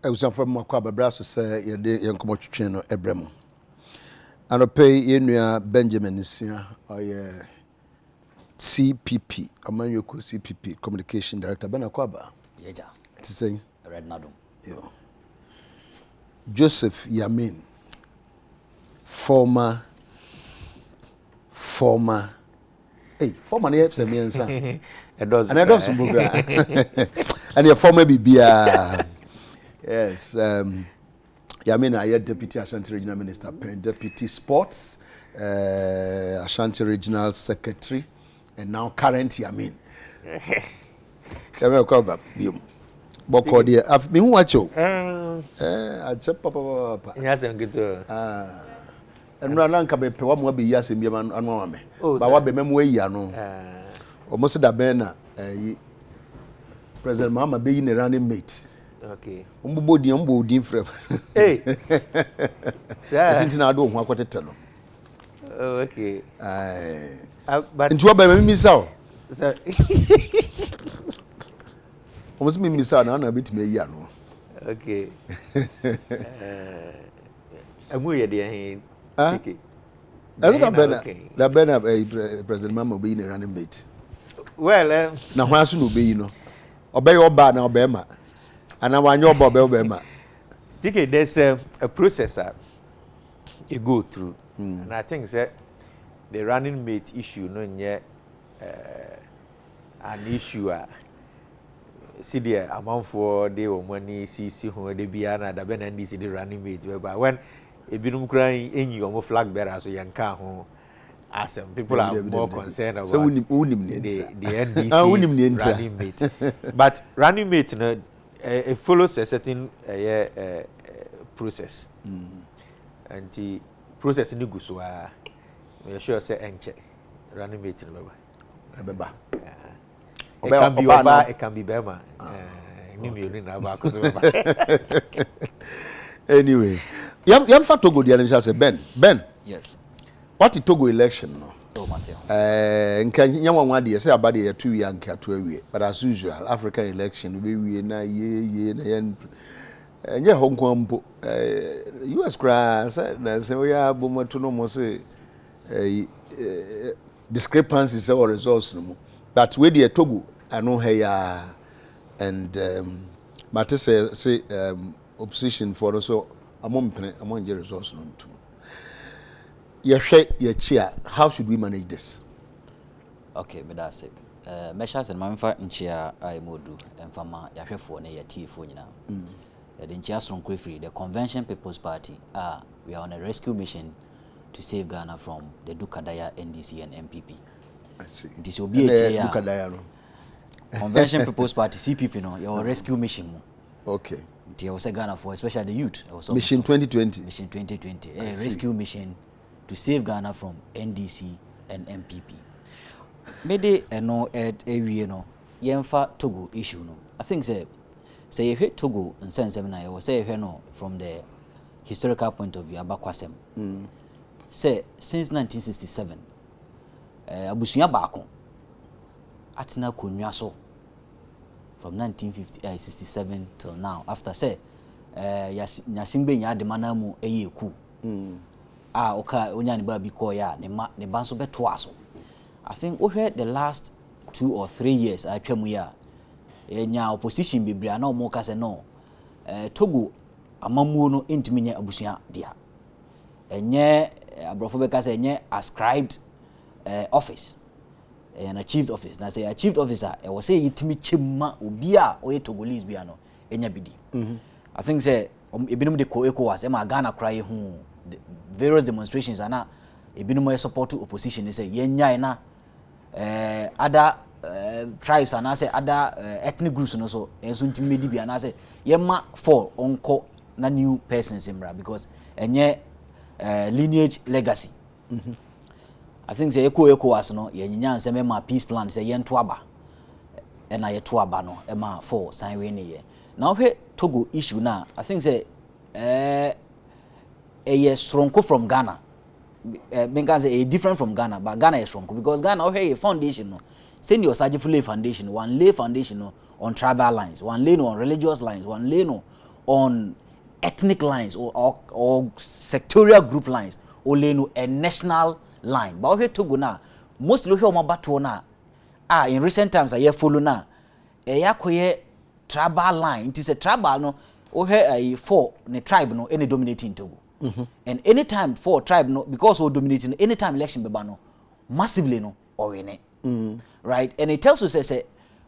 I was from Makwaba Brasso say your young Comochino Ebremo. And I pay in your Benjamin Isia or your CPP, among your CPP Communication Director Benakwaba. Yeja. To say Red Nadum. Joseph Yamin, former near some and I don't and your former BBA. Yes, Yamin, I am Deputy Ashanti Regional Minister, Deputy Sports, Ashanti Regional Secretary, and now current Yamin. Yamin, call back. Boko dear, I've been watching. I check Papa. Yes, I'm good. And run can be one more be yes in Yaman and Mame. But what be memory, Yano? Almost a banner. President Mama being a running mate. Okay. Umbo different. Hey. Yeah. Since I don't want to tell them. Okay. But into a baby miss out. Almost me miss out and a bit me yano. Okay. I'm weird, dear. Okay. That's not better. President Mama being a running mate. Well, now why should you be, you know? Obey your bar now, Bema. And I want your Bob Bema. There's a process you go through. And I think that the running mate issue, no, yet an issue. See there, amount for the money, see who they be another Ben and this the running mate. But when a binum crying in you, almost flag bearer, so young car home. As some people are more concerned about the NDC running mate. But running mate, it follows a certain process. And the process in the Gusua, we are sure say enche running mate. It can be Oba, it can be Bema. Anyway, you for Togo, the answer say Ben. Yes. What the Togo election? No. Oh, Mateo. Can you one day say about the 2 year and 2 year? But as usual, African election, we na and yeah, Hong Kong, US grass, and say we are boom to no more say discrepancies or results no more. But with the Togo, I know here and Mate say opposition for also among the results no too. Your chair, how should we manage this? Okay, but that's it. Measures and manfa in chair I modu and fama ya for ne ya tea for now. The chair from Crefree, the Convention People's Party, we are on a rescue mission to save Ghana from the Dukadaya NDC and MPP. I see. This will be a chair. Convention People's Party CPP no your rescue mission. Okay. There was a Ghana for especially the youth. Mission 2020. Mission 2020. A rescue mission to save Ghana from NDC and MPP. Maybe no area no yemfa Togo issue no. I think say you hit Togo in sense I was say no from the historical point of view abakwasem. Say since 1967 abusunya baako atina konwa so from 1967 till now after say nyasimbe nya de manamu eyeku oka onya ne ba bi ko ya ne ba so beto aso. I think over the last 2 or 3 years atwamu ya nya opposition bibria na omo ka say no Togo amamuo no entumi nya abusuya dia enye abrofo be ka say enye ascribed office and achieved office na say achieved officer e wo say yitimi chemma obi a oye Togolese bia no enya bidi. I think say ebinum de ko ECOWAS e ma Ghana cry hu various demonstrations ana ebinum support opposition say yenya na other tribes and I say other ethnic groups no so enso ntimi di bia na say yema for onko na new persons imra because enye lineage legacy. I think say ECOWAS no yenya nseme ma peace plan say yento aba na yeto aba no e ma for sign we ne ye now he Togo issue na I think say stronko from Ghana because a different from Ghana but Ghana is strong because Ghana a foundation no send your Sajifule foundation one lay foundation no on tribal lines one lay no on religious lines one lay no on ethnic lines or sectorial group lines only no a national line but we Togo na most lo hwe bato na in recent times I follow na yakoye tribal line it is a tribal no o hwe for the tribe no any dominating Togo and anytime for tribe no because we dominating anytime election beba no massively no or win it right and it tells us say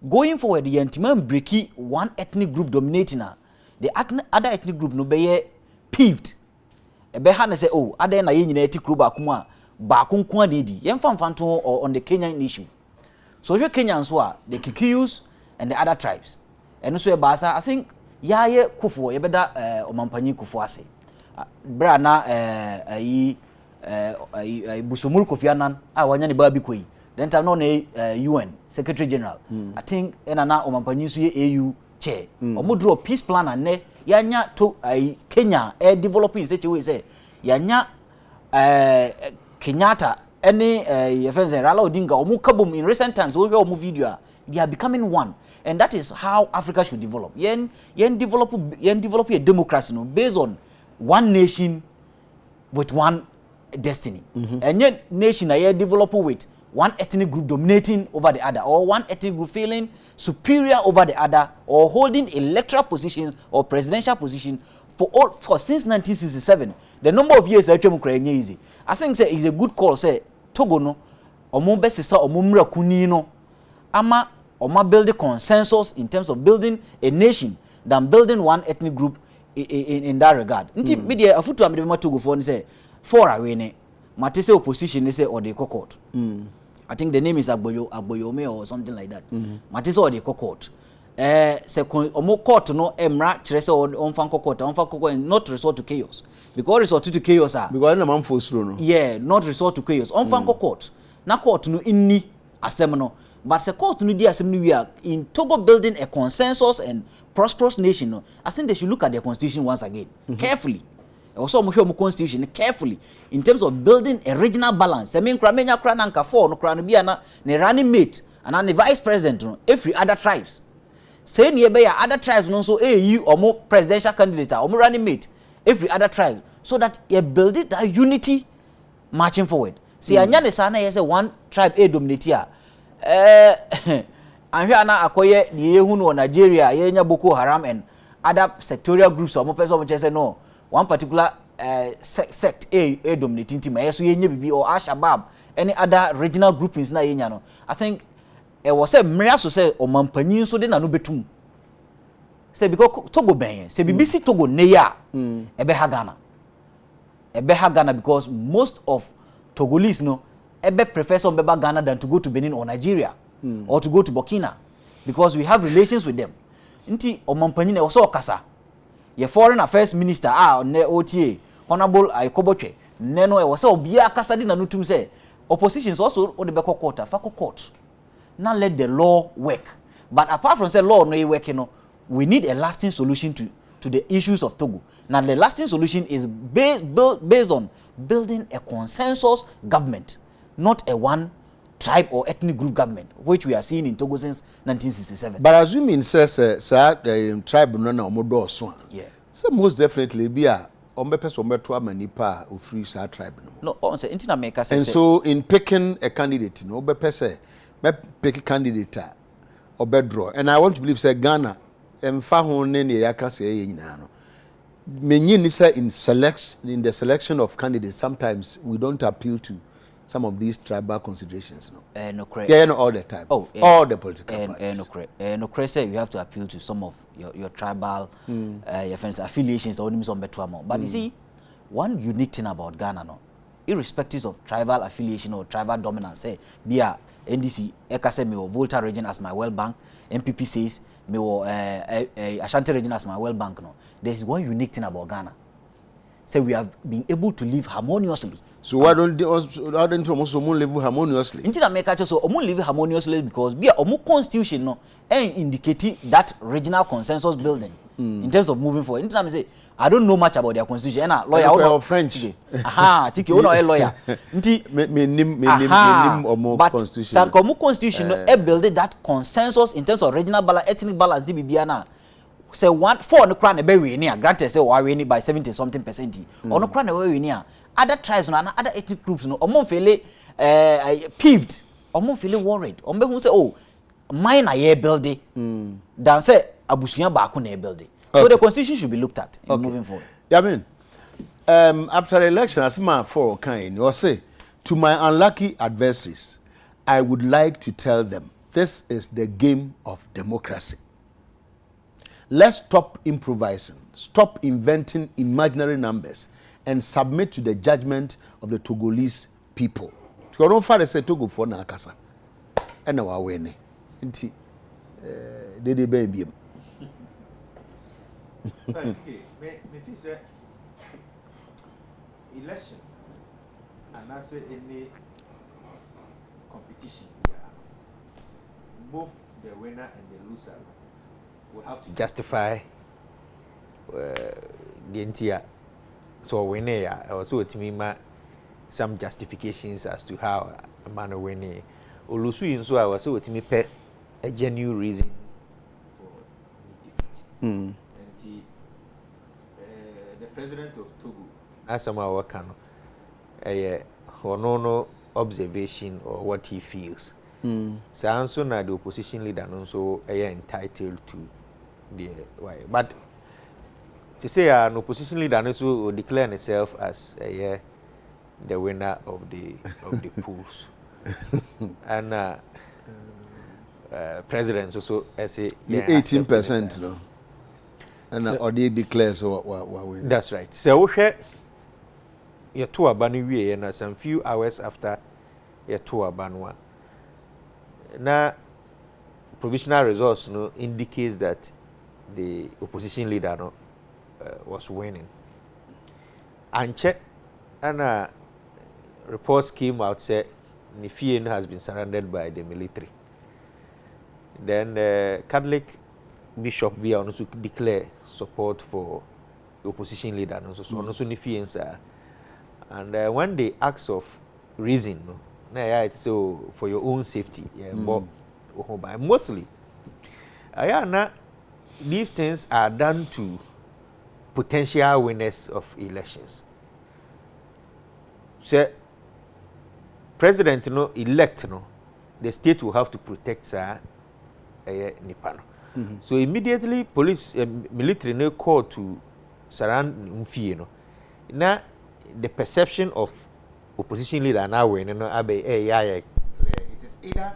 going forward the antiman breaky one ethnic group dominating the other ethnic group no be peeved ebe ha na say oh ade na ye nyina eti group akuma ba konkon adedi ye mfamfanto on the Kenyan issue so we Kenyans so the Kikuyus and the other tribes and so e baasa I think yaye kufo ye beda omampanyi kufo ase bra na Busumuru Kofi Annan wanya ne ba bi koi then time no na UN Secretary General I think na omampanyi so ye AU chair omo peace plan and yanya to Kenya developing such a way say yanya Kenyatta any friends Raila Odinga omo kabum in recent times we omo video they are becoming one and that is how Africa should develop yen develop a democracy no based on one nation with one destiny and yet nation are develop with one ethnic group dominating over the other or one ethnic group feeling superior over the other or holding electoral positions or presidential position for since 1967 the number of years easy I think say is a good call say Togo no omo besisa omo mra kuni no ama oma build a consensus in terms of building a nation than building one ethnic group in that regard nti media afutu amede Togo for say for away ne mate say opposition say or the court I think the name is Agboyome or something like that. Matisa or the court. Se omo court no emra kire se on fan court and not resort to chaos. Because resort to chaos because na man force no. Yeah, not resort to chaos. On fan court. Na court no inni asem no. But se court no di asem no we are in Togo building a consensus and prosperous nation no. I think they should look at their constitution once again carefully. Also mo constitution carefully in terms of building a regional balance. I mean kramenya kra na nka for no kra no bia na ne running mate and the vice president no every other tribes. Say ne be ya other tribes no so you or more presidential candidate or more running mate every other tribe so that you build it that unity marching forward. See anya ne sana say one tribe dominate here. Anhwa na akoye ne yehu no Nigeria ye nya Boko Haram and other sectorial groups or more person say no one particular sect a dominating team so yenye bibi or Al-Shabaab any other regional groupings na yenya no I think was say mria so say o mampanyin so de na no betum say because Togo ben say BBC Togo ne ya ebe ha Ghana because most of Togolese no ebe prefer some beba Ghana than to go to Benin or Nigeria or to go to Burkina because we have relations with them nti o mampanyin e so okasa ye foreign affairs minister ne OTA honorable Aikobotwe neno e wose obia akasa di na nutum say oppositions also o de be court now let the law work but apart from say law no e work no we need a lasting solution to the issues of Togo. Now the lasting solution is based on building a consensus government, not a one tribe or ethnic group government, which we are seeing in Togo since 1967. But assuming says tribe no na omodo so. Yeah. So most definitely be a person to manipa or free sa tribe no. No, on say intina make us. And so in picking a candidate, no be person pick a candidate or draw. And I want to believe say Ghana emfa ho ne ne yaka say nyina no. Menyi ni say in the selection of candidates sometimes we don't appeal to some of these tribal considerations, no. No correct. Yeah, no, all the time. Oh, all the political parties. No correct. No correct. Say you have to appeal to some of your tribal your friends affiliations or some better. But you see, one unique thing about Ghana, no, irrespective of tribal affiliation or tribal dominance, say, be a NDC, Eka say me or Volta region as my World Bank, MPP says me or Ashanti region as my World Bank. No, there is one unique thing about Ghana. Say we have been able to live harmoniously. So why don't they also live harmoniously? Instead of make so live harmoniously because be a constitution no indicate that regional consensus building in terms of moving forward. Instead of say I don't know much about their constitution. And lawyer or French. Aha, tiki uno a lawyer. Nti me but constitution. But constitution no build that consensus in terms of regional balance, ethnic balance. Di bibiana say 4 no kra na be we ni a granted say we we ni by 70 something percent ono kra na we ni a other tribes no other ethnic groups no omo feel peeved omo feel worried omo be say oh mine na ye building than say abusuya ba ko na building. So the constitution should be looked at moving forward. Yeah, I mean, after the election, as man for kind, you say, to my unlucky adversaries, I would like to tell them, this is the game of democracy. Let's stop improvising, stop inventing imaginary numbers, and submit to the judgment of the Togolese people. To your own father say Togo for Nakasa. And now we're winning. They be me say election and I say any competition both the winner and the loser will have to justify the entire so winner also it mean some justifications as to how a man winning or lose in so I was so it me pay a genuine reason for the defeat. The president of Togo, as some our can no observation or what he feels. So also now the opposition leader also entitled to the why. But to say an opposition leader also will declare himself as the winner of the polls. And president also as a 18%, no. And so, or they declare so what we. That's right. So we your tour banwe and some few hours after your tour banwa. Now provisional results no indicates that the opposition leader no was winning. And check and reports came out said Nifien has been surrounded by the military. Then the Catholic Bishop Bia also declare support for the opposition leader and also Nifien. And when they ask of reason, no, so for your own safety, but mostly, these things are done to potential winners of elections. So, president elect, the state will have to protect Nipano. So immediately police military no call to surround Mfie. Now the perception of opposition leader now when it is either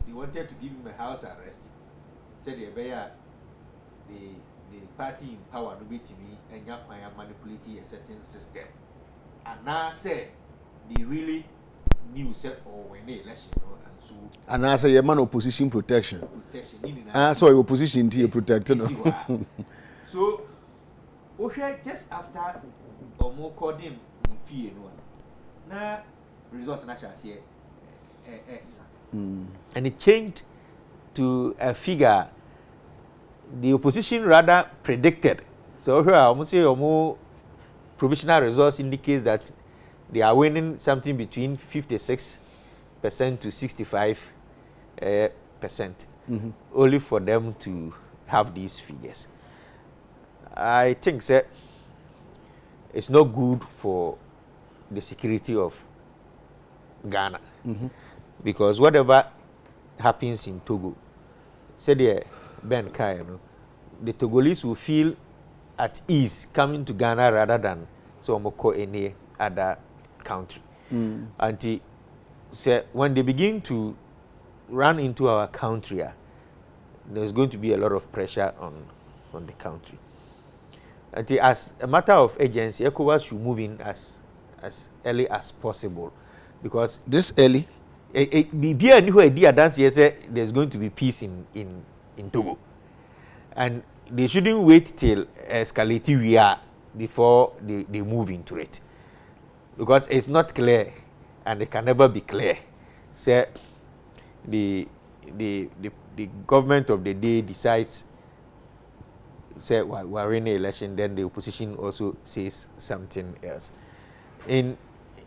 they wanted to give him a house arrest, said the party in power no be to me and manipulating a certain system. And now say they really knew said or when they election and I say, man, opposition protection. So your opposition to protected. So, just after or more called him fear no one. Now, results national say, and it changed to a figure the opposition rather predicted. So, here I almost say, more provisional results indicates that they are winning something between 56% to 65%, only for them to have these figures. I think that it's not good for the security of Ghana, because whatever happens in Togo, say the Ben Kai, the Togolese will feel at ease coming to Ghana rather than any other country. Until so when they begin to run into our country, there's going to be a lot of pressure on the country. And as a matter of agency, ECOWAS should move in as early as possible, because this early, there's going to be peace in Togo, and they shouldn't wait till escalating we are before they move into it, because it's not clear. And it can never be clear. Say the government of the day decides, say we're in an election, then the opposition also says something else. In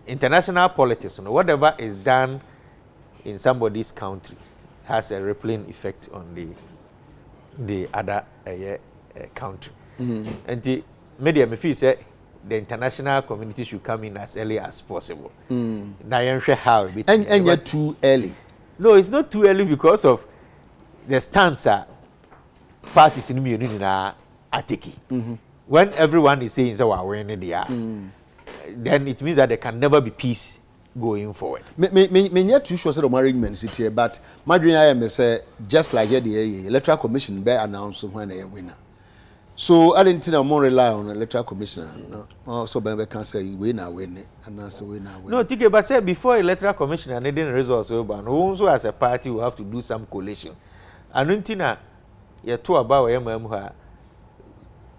international politics, whatever is done in somebody's country has a rippling effect on the other country. And the media me feel say the international community should come in as early as possible. Now you how it and yet too early. No, it's not too early because of the stance parties in the community are taking. When everyone is saying so we're winning then it means that there can never be peace going forward. Me yet too sure of arrangements here, but my dream I am say just like the electoral commission be announced when they winner. So I didn't think more rely on electoral commissioner. No, so Ben can say winner win and answer winner win. No, TK, but say before electoral commissioner they didn't result so but also as a party we have to do some collation. And until you talk about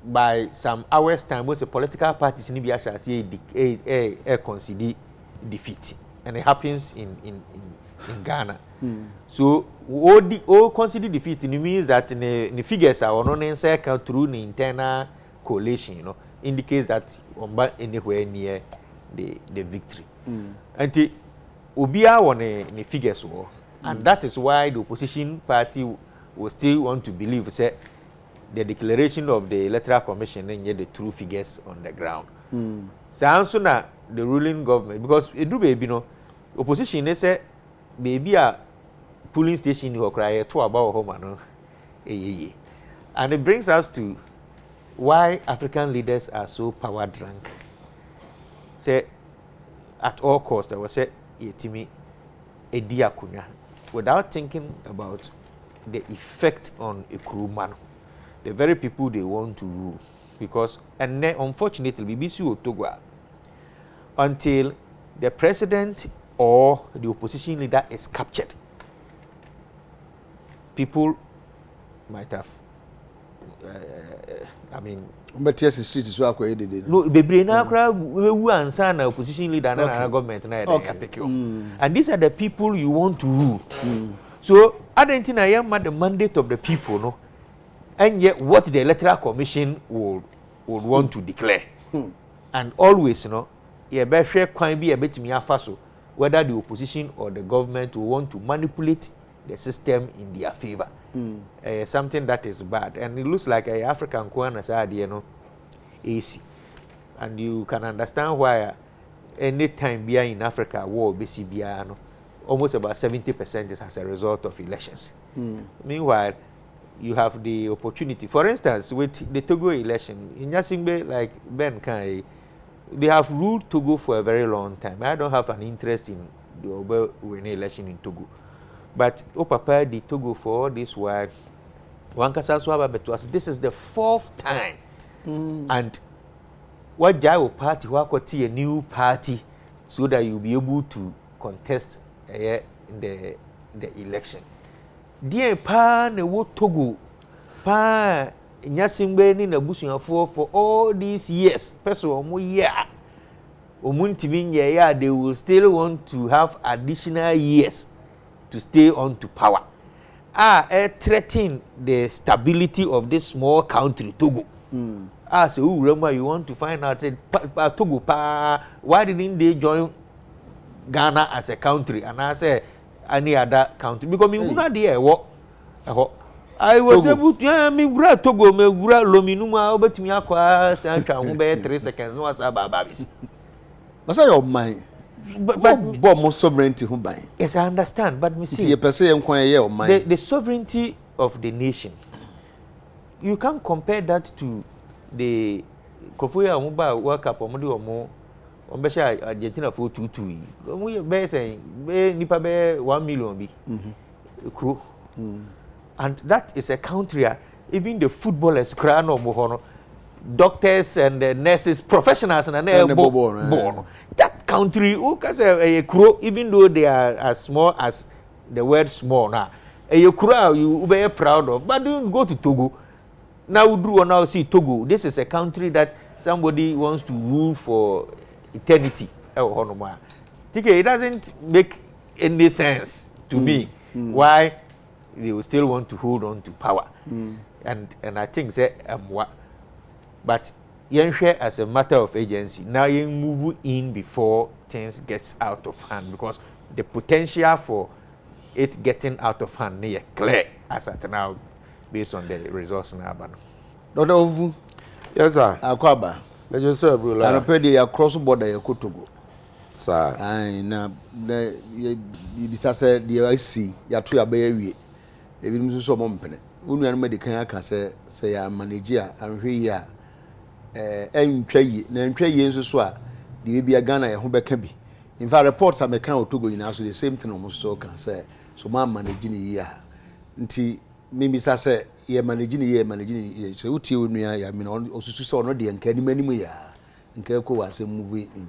by some hours time most political parties in Libya shall say a concede defeat, and it happens in Ghana. So all concede defeat means that the figures are on account through the internal coalition, indicates that anywhere near the victory. And the Ubia on the figures war, and that is why the opposition party will still want to believe say the declaration of the electoral commission and yet the true figures on the ground. So now the ruling government, because it do baby opposition they say baby a polling station who cry to about home and it brings us to why African leaders are so power drunk. Say at all costs I was say yetimi ediakunya without thinking about the effect on a crew man, the very people they want to rule, because and then unfortunately BBC Otogwa until the president or the opposition leader is captured, people might have I mean but yes the street is so akwa did no bebre na akra we answer na opposition leader na government na pick you. And these are the people you want to rule. So Argentina am the mandate of the people, no, and yet what the electoral commission would want to declare. And always, you better share can be a bit me afaso whether the opposition or the government will want to manipulate the system in their favor. Something that is bad, and it looks like a African Kwana side, AC, and you can understand why any time we are in Africa war BCBR almost about 70% is as a result of elections. Meanwhile, you have the opportunity. For instance, with the Togo election, in Yasingbe, like Ben Kai, they have ruled Togo for a very long time. I don't have an interest in the Oba election in Togo. But Opapa the Togo for this while, this is the 4th time. And what Jago party, what a new party, so that you'll be able to contest in the election. Dear pa ne wo Togo pa Nyasimbe ni na busuafo for all these years. Person omo year omuntimi ya they will still want to have additional years to stay on to power. Threaten the stability of this small country Togo. So remember you want to find out Togo why didn't they join Ghana as a country and I say any other country because me there I was Togo. Able to me gura Togo me gura lominuma obetimi akwa santwa ho be 3 seconds no asa babis. But say your mind but more sovereignty who buy. Yes, I understand, but me see the sovereignty of the nation. You can't compare that to the Kofoya Muba World Cup or Modi Ombesha Argentina for 2-2. We be saying nipa be 1 million be crew. And that is a country even the footballers cry no more, doctors and nurses, professionals and born. That country who can say a crew even though they are as small as the word small now. A crew you be proud of, but don't go to Togo. Now do now see Togo. This is a country that somebody wants to rule for eternity. It doesn't make any sense to me why they will still want to hold on to power. And I think that but share as a matter of agency. Now you move in before things gets out of hand because the potential for it getting out of hand is clear as at now based on the results now. Dr. Ovu. Yes, sir. Akwaba. I just said, bro. I pay the cross border ya Togo. Sir. I na you say the IC ya to ya be wie. E bi nso so mo mpene. Unu an medical aka say ya manager anhwe yi a entwa yi na entwa yi nso so a the bi Ghana ye ho beka bi. In fact reports are making out Togo in so the same thing almost so can say so man managing yi a. Nti mimi say ye managing ye so uti onua ya me no osusu say ono de nka ni manimu ya nka ko wa say movie in.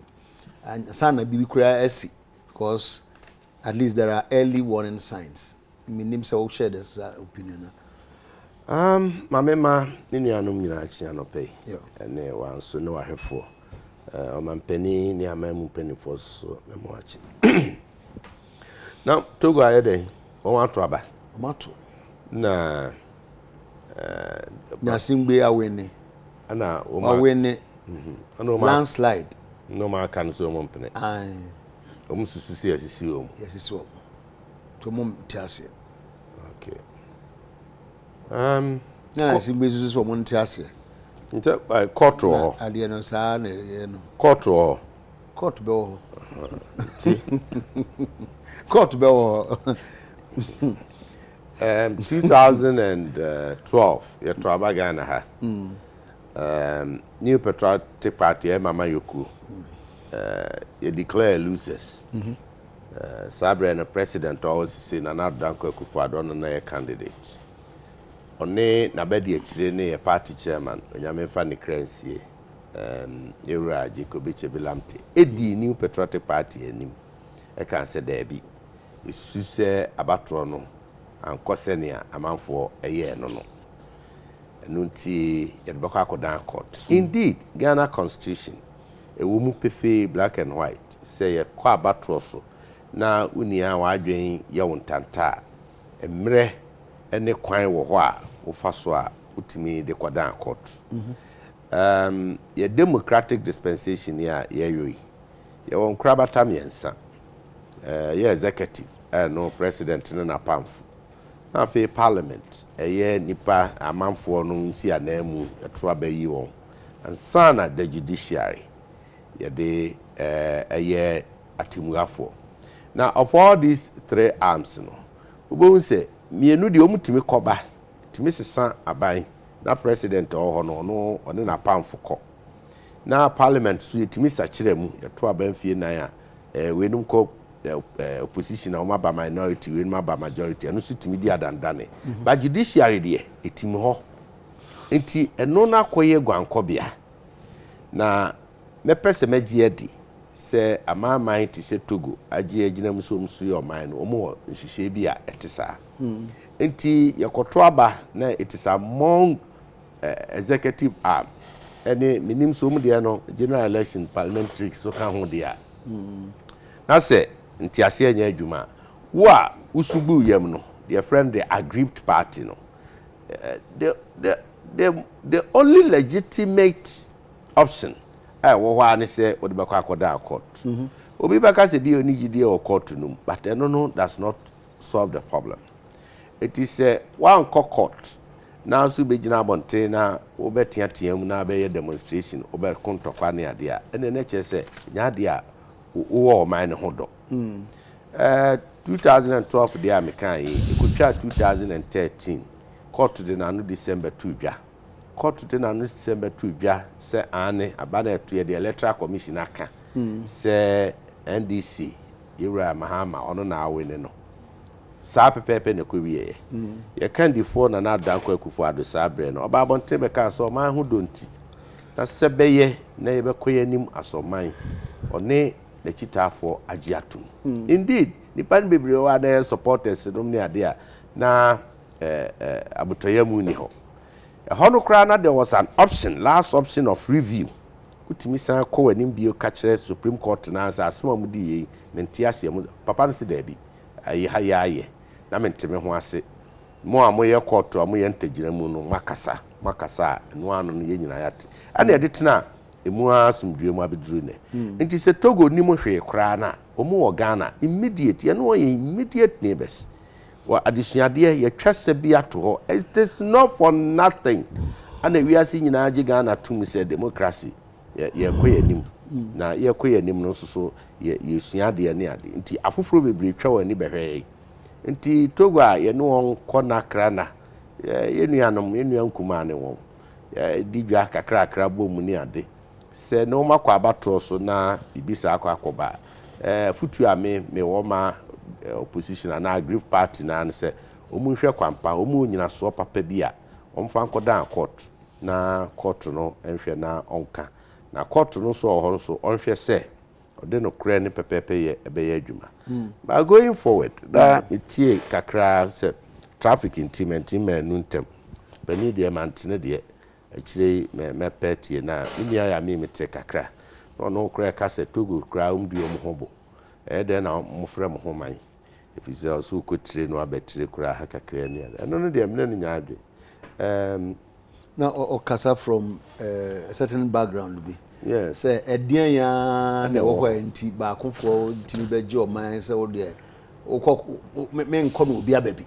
And sana bibi kura esi because at least there are early warning signs. Me nim say o share this opinion. Mamema ni nuanom nyina achi anope. Yeah. Ene wan so no ahefo. O mampani ni amamu penifo so memo achi. Now Togo ayede o wan to aba. Mato. Na na singbe awene. Ana o ma awene. Ana landslide. No ma kan so mo mpene. Ai. O mususu si asisi o. Yes so. To mom tiase. Okay. Na singbe susu so mo tiase. Nta court ho. Ade no sa na ye no. Court ho. Court be ho. Court be ho. 2012 ya to Ghana ha. New Patriotic Party Mama Yoku you declare losers. Sabre and the president always say na Danko Akufo-Addo na a candidate. One na be di akire ne a party chairman Onyame fa ne kransie Ewura Jacob Echebelamte edi New Patriotic Party anim e kan se da bi isu se abatro no ankosenia amanfo eye no no nunti yedbako akodan court. Indeed Ghana constitution e wo mu pefe black and white say ye kwa abatro so na unia wa adwen ye wontanta emre ene kwan wo ho a wo fa so a utimi de kodan court. Ye democratic dispensation ya ye yoyi ye won krabata miensa ye executive no president na pamfo na fe parliament eye nipa amanfo no nsi anamu etro abayi won ansana the judiciary ye de eye atimuafo. Now of all these three arms no obo say mienu de omutimi koba timi sesa aban na president ho no one na pamfo ko na parliament so yetimi sachire mu yeto aban fie nan a wenum ko opposition or by minority we by majority and so timi di adandane but judiciary de etimi ho enti eno na koye gwankobia na me pese magie di se amama ti se Togo agie agina muso yo man no omo nhihye bi a etisa enti yekoto aba na etisa among executive arm ene minim so mu de no general election parliamentary so kan ho de a na se nti ase anya adwuma wo a usubu yam no their friend the aggrieved party no the only legitimate option wo ho ani se wo de bakwa akoda court obi baka se bi oni gide o court no but no does not solve the problem. It is one court now so be gina bonte na wo betiatiam na be demonstration obe kontokwa ne ade a ene na che se nya ade a wo man ho do 2012 dia mekan yi ekotwa 2013 court de na no December 2 bia court de na no December 2 bia se ane abana eto the electoral commission aka se NDC Ewura Mahama ono na awene no sa pepepe ne ko wiye ye candidate na Danko Akufo-Addo sabre no oba bonte be kan so man ho donti na se beye na ye be koyanim asoman one na chitafo agiatum. Indeed nipa ne bebre wa na supporters no ne ade a na abotoyamu ni ho no kra na there was an option last option of review kutimi san ko wanim bio ka kire Supreme Court na ansa asema mu di yi menti ase mu papa no se da bi ayi ha yaye na menteme ho ase mo amoye court amoye ntagina mu no makasa no anu no ye nyina yate ana ye detena emu asumdue mu abeduru ne nti se Togo ni mo hwe kra na omo wo Ghana immediate ye no ye immediate neighbors wa adisuade ye twase bi ato ho. It is not for nothing ana wiase nyina age Ghana tum say democracy ye koyanim na ye koyanim no so ye sua de ne ade nti afoforo bebre twa wani behwe nti Togo a ye no won kona krana ye nuanom ye nuan kuma ne won di dwa kakra bom ni ade se no makwa abato so na bibisa akoba futu a me wo ma opposition na agree party na se omu hwe kwampa omu nyina so papa bia omfa nkoda court na court no enhwe na onka na court no so ho so onhwe se ode no kra ne pepepe ye ebe ye adwuma but going forward that itie kakra se traffic intimate manu ntem bani de mantene de akire me petie na imi ya me mete kakra no kra ka se Togo kra umdu om hobo de na mo frɛ mo homan if is also kotire no abetire kra ha kakra ne no de amna no nyaade now or kasa from a certain background be yes say edian ya na wo hɔ nti ba konfo nti be gye o man say wo de me nko no obi ababi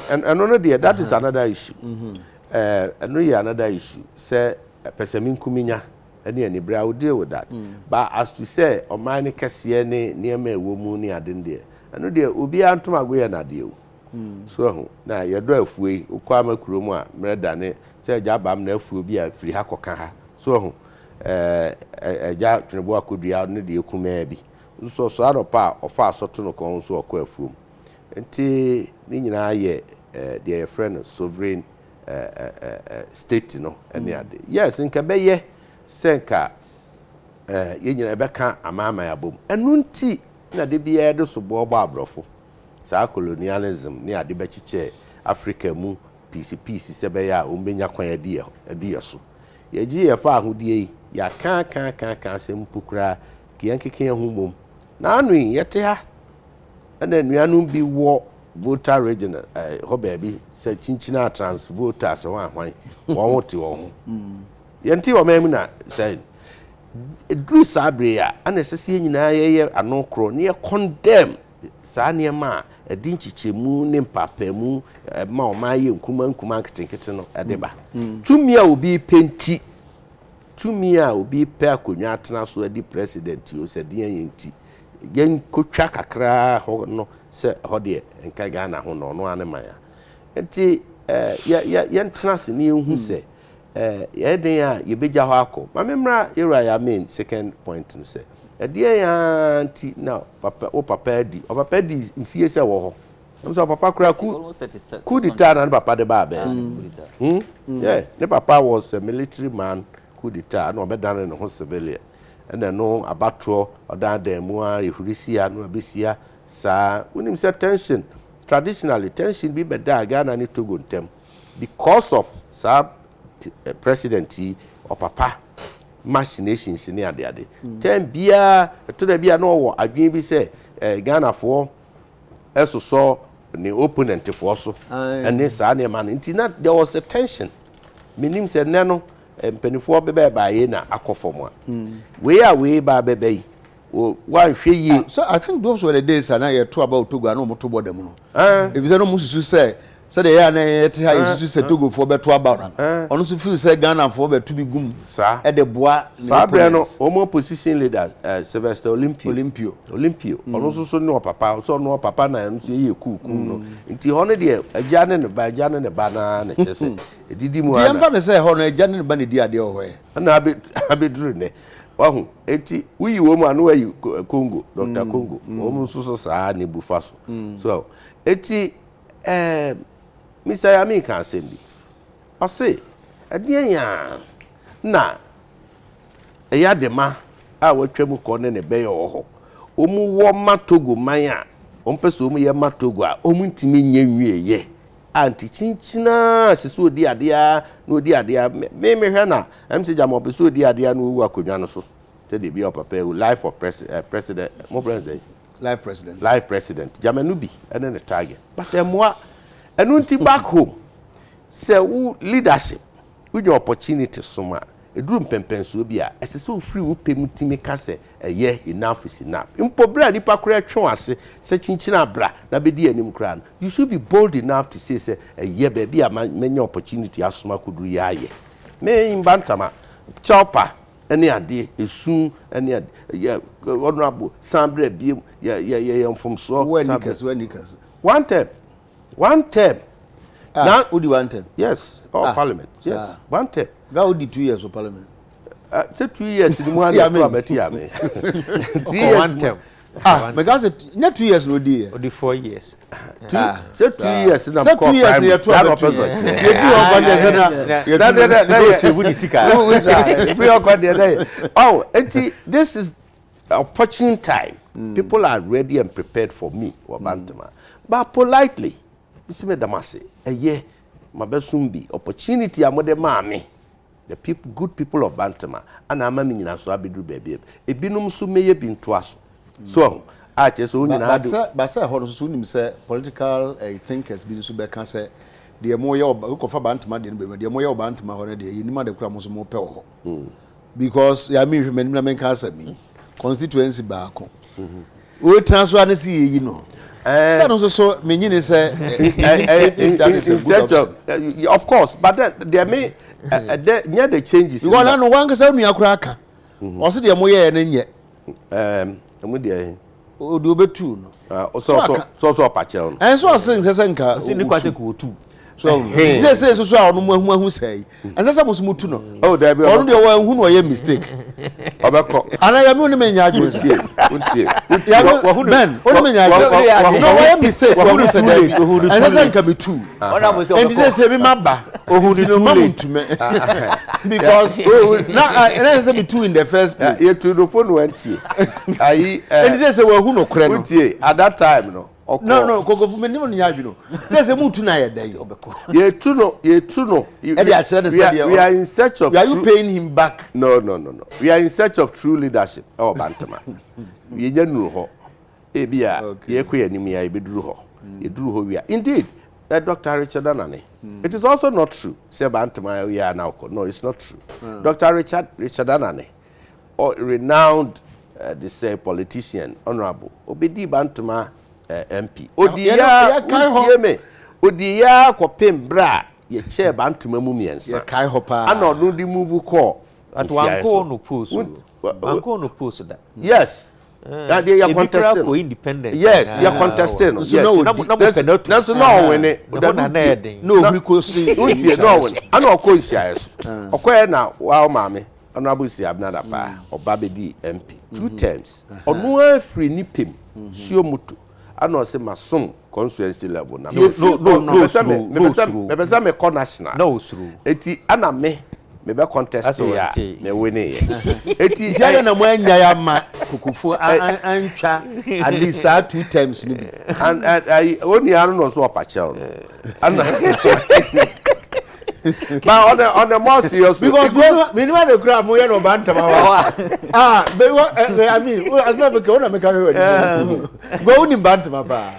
and no de that is another issue no is another issue say person kuminya any bra will deal with that but as to say o man kese ne niam ewo mu ni ade de no de obi antom agoye na de so na ye do afuei ukwa makuro mu a mreda ne say jabam na afuo bi a firi ha koka ha so eja twinebo akodua ne de ekuma bi so aropa ofa asoto no kon so okwa afuom nti ni nyina ye their friend sovereign state no any ade yes nka be ye senka ye nyina be ka amama ya bom enu nti na de bia de so bo abrofo sa colonialism ni ade be chiche Africa mu peace se be ya o mbenya kwan ade so ye gi ye fa ahodie ya kan se mpukura kiyankeke hu mom na anu yete ha na nuanu bi wo voter region ho baabi se chinchina trans voters won ahwan won wote won yenti wo memu na say edru sabre a anesese nyina ye anokro ne condemn sa ne ma edin chichemu ne mpapemu ma o ma ye nkuma nketenkete no edeba tumi a obi penti tumi a obi pe akonwa atena so edi president o se de yenti gen kotwa kakra ho no se ho de enka Ghana ho no anemaya enti ye ntena se ne hu se ye den a ye beja ho akọ ma memra yera ya main second point no se edie ya anti na papa di mfie se wo ho so papa kura ku dita na papa de ba be yeah ne papa was a military man ku dita na obedane ne ho civilian and no abatro odan mu a ehurisia no abesia sa unim say tension traditionally tension be beda Ghana ni Togo ntem because of sa presidency or papa machinations ni ade tem bia to da bia no wo adwen bi say Ghana for so the opponent for so and this any man intina there was a tension meaning say no mpanifo bebe ba ye na akofom a we ba bebe one hwe so I think those were the days and I talk about Togo and no to board them no if you say no musu say the ya na yet ha you say Togo for beto about ono so feel say Ghana for beto bi gum sa e de boa sa bre no omo position leader Sylvester Olympio ono so no papa so no papa na no so ye kuku no nti hono de agya ne ba na na chese edidi mu ana di say hono agya ne ba ne di ade o he na abeduru ne wahu eti wi wo mu anu ayi Congo Dr. Congo omo so sa ne bufa so eti Mr. Yami can say me. I say, adiya na eya de ma a wotwam kone ne be yo omu wo matogo manya ompeso omu ye matogo a omu ntimi nya nwieye anti chinchina sese odi adea no odi adea me hwe na mc jam opeso odi adea no wu akonwa no so te de bi opapa life of president mo president life president jamanu bi ene ne target but emwa enu nti back home say who leadership with your opportunity soma eduru mpempenso bi a esese o free wo pemutimi ka se eye enough is enough impo bra ni pakura twon ase se chinchina bra na be di anim kra you should be bold enough to say eye be bi a many opportunity asoma kuduru ya ye me in bantama chopper any ade esu any ade honorable sambre biem ye from so when nikas one term now odi one term yes parliament yes one term ga odi 2 years for parliament say 2 years ni mo ha to abeti ame 2 years one term because not 2 years no dey or the 4 years say 2 years na say 2 years you to abeti if you are going to say we sika if you are going to oh this is opportune time people are ready and prepared for me Wabantama but politely isi me damase mabesumbi opportunity amode maame the people good people of Bantama and amami nyina so abedu baby ebinum so meye bi ntoaso so a cheso nyina adu but say ho so nim say political thinkers bi so be kan say de mo ye okofa Bantama de no de mo ye Bantama ho na de yinima de kura mo so mo pe ho because ya me hwemani na men kan say me constituency ba ko we transfer na see yi no say no so me nyine say of course but then there may near the changes because na no wan ka say nua kura aka o se de mo ye na nye emu de o do betu no so pachel no en so say nka so ni kwate ko tu so say so a onu ahu say en say musu mutu no oh there be onu de wan hu no ye mistake obeko ana ya me onu me nya adwo untie men onu me nya adwo no ye mistake wa hu say en say nka betu ona mo say and say me maba ohun no mamuntume because na say betu in the first place you to the phone wantie ayi and say wa hu no kure no untie at that time no no kokofu me nim no nya adwo no say mutu na ye dai ye tu no we are in search of are you paying him back no we are in search of true leadership Bantama ye nyanu ho e bia ye ko yanim ya ebeduru ho ye duru ho wi indeed Dr. Richard Anane it is also not true say Bantama we are now no it's not true Dr. Richard Anane renowned the say politician honorable obedi Bantama MP Odiya kopem bra ye chair Bantama mu miensa ye kai hopa ana no di move call at one no post that yes that they are contesting independent yes you are contesting so yes no win no we go see no win ana okọ isia so okọ na wa maame honorable si abnada pa obabedi MP 2 terms onu afri ni pem sio mutu ana o se masom constituency level na me me ko national no suru eti ana me be contest ya me win ye eti jaya na mo anya ya ma kukufu antwa at least 2 times ni bi and I only no so opachel ana but on the more serious because me no dey cry mo ye no Bantama I mean as me be ona me ka we go uni Bantama ba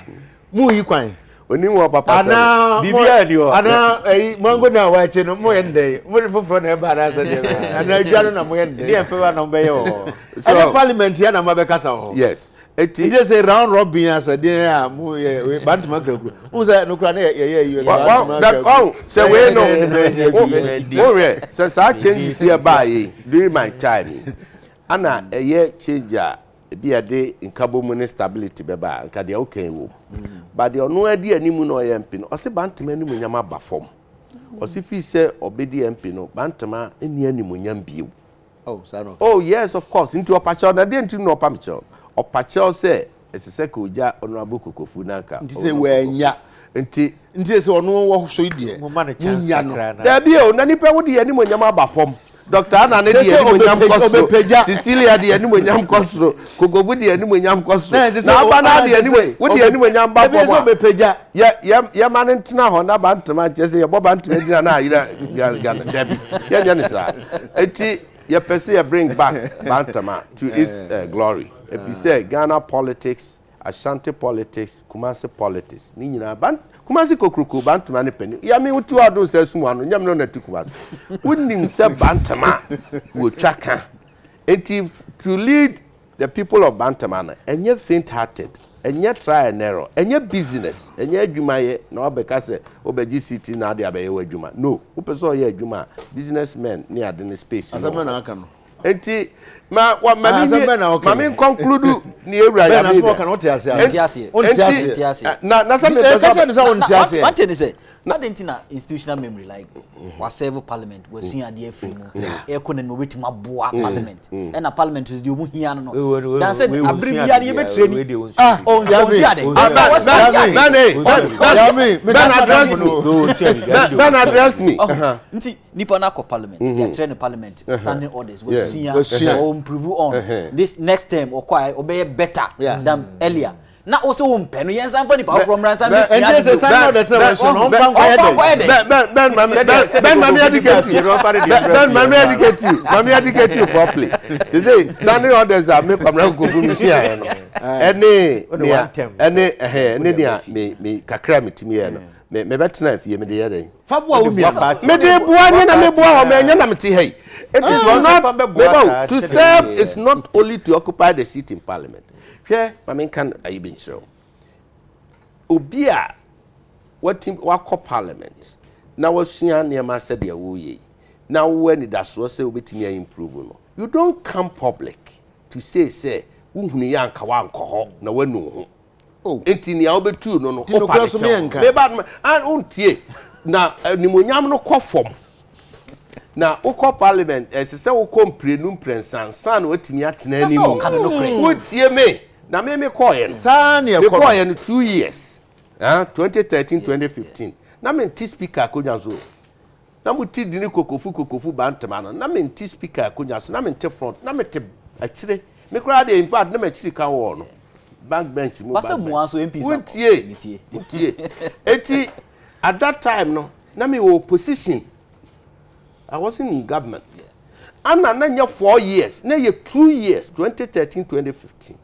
mu yi kwan oni wo papa ana bibia ni o ana mango na wa che no mo ye ndey mo fofo na e ba na se de ana adwa na mo ye ndey dey pe wa na be ye o so parliament ya na ma be kasa ho yes eti just say round robin as a dey mo ye Bantama krakru who say no kra na ye oh say we no we say sa change here by during my time ana eye change bia de nkabo mu ne stability beba nka de okay wo but de ono adi animu no MP no o se Bantama animu nyama ba fom o se fi se obedi MP no Bantama eni animu nyam biu oh yes of course into opacho na de ntim no opamcho opacho se esese ka oja honorable kokofu nanka nti se wanya nti se ono wo so idie nya no da bi o na nipa wo de animu nyama ba fom Dr. Anane di eni monyam koso Cecilia di eni monyam koso Kogobu di eni monyam koso na abana di eni monyam ba fo so bepeja ya manentina ho na Bantama chese ye boba ntuma dina na ayira Ghana debi ya nya ni sa eti ye pese ye bring back Bantama to its glory if you say Ghana politics Ashanti politics Kumasi politics ni nyina Kumasi kokruko Bantama ne pani ya me wutu ado se sumu ano nyam no na ti Kumasi unim se Bantama wo twaka enti to lead the people of Bantama na enye faint hearted enye try and error enye business enye adwuma ye na obeka se obeji city na ade abaye adwuma no upeso ye adwuma businessmen ni ade ne space asema na aka no enti ma me conclude ni ewura ya be na what ase na some person say on ase one thing is not into institutional memory like was serve parliament was soon ade free no e ko na no wetin maboa parliament and a parliament is the omu hia no dan said abribia na ye be training on see ade Ben address me nti nipa na ko parliament they train parliament standing orders was soon or improve on this next term or quite obey better than earlier. Na also umpe no yensa mfa nipa from ransom be sia and say stand orders na we no mfa Ben mami educate you properly. Say standing orders are make from rank go mi sia no any dia me kakra metimi ye no me betena afie me de ye den fa boa wo mia me de boa nya na me boa o me nya na me te hey it is not to serve is not only to occupy the seat in parliament. Hwe mami kan ayi be nchiro obi a what parliament na wasua ne ma said ya wo ye na wo ani da so say obetimi improve no you don't come public to say wo hunu ya nka wa nko na wanu ho enti ni a obetu no o pa be bad and untie na nimonyam no kofom na ukọ parliament se wo komprenu prensansan na watimi atena ani mu wotie me na me call ye san ye call ye 2 years 2013 2015 na me ti speaker akonya so na mo ti dini kokofu bantama no na me ti speaker akonya so na me te front na me te akire me kura de in fact na me chiri kan wo no backbench mu basa mu so MPs wotie eti at that time no na me opposition I wasn't in government. And na 4 years, na 2 years, 2013, 2015.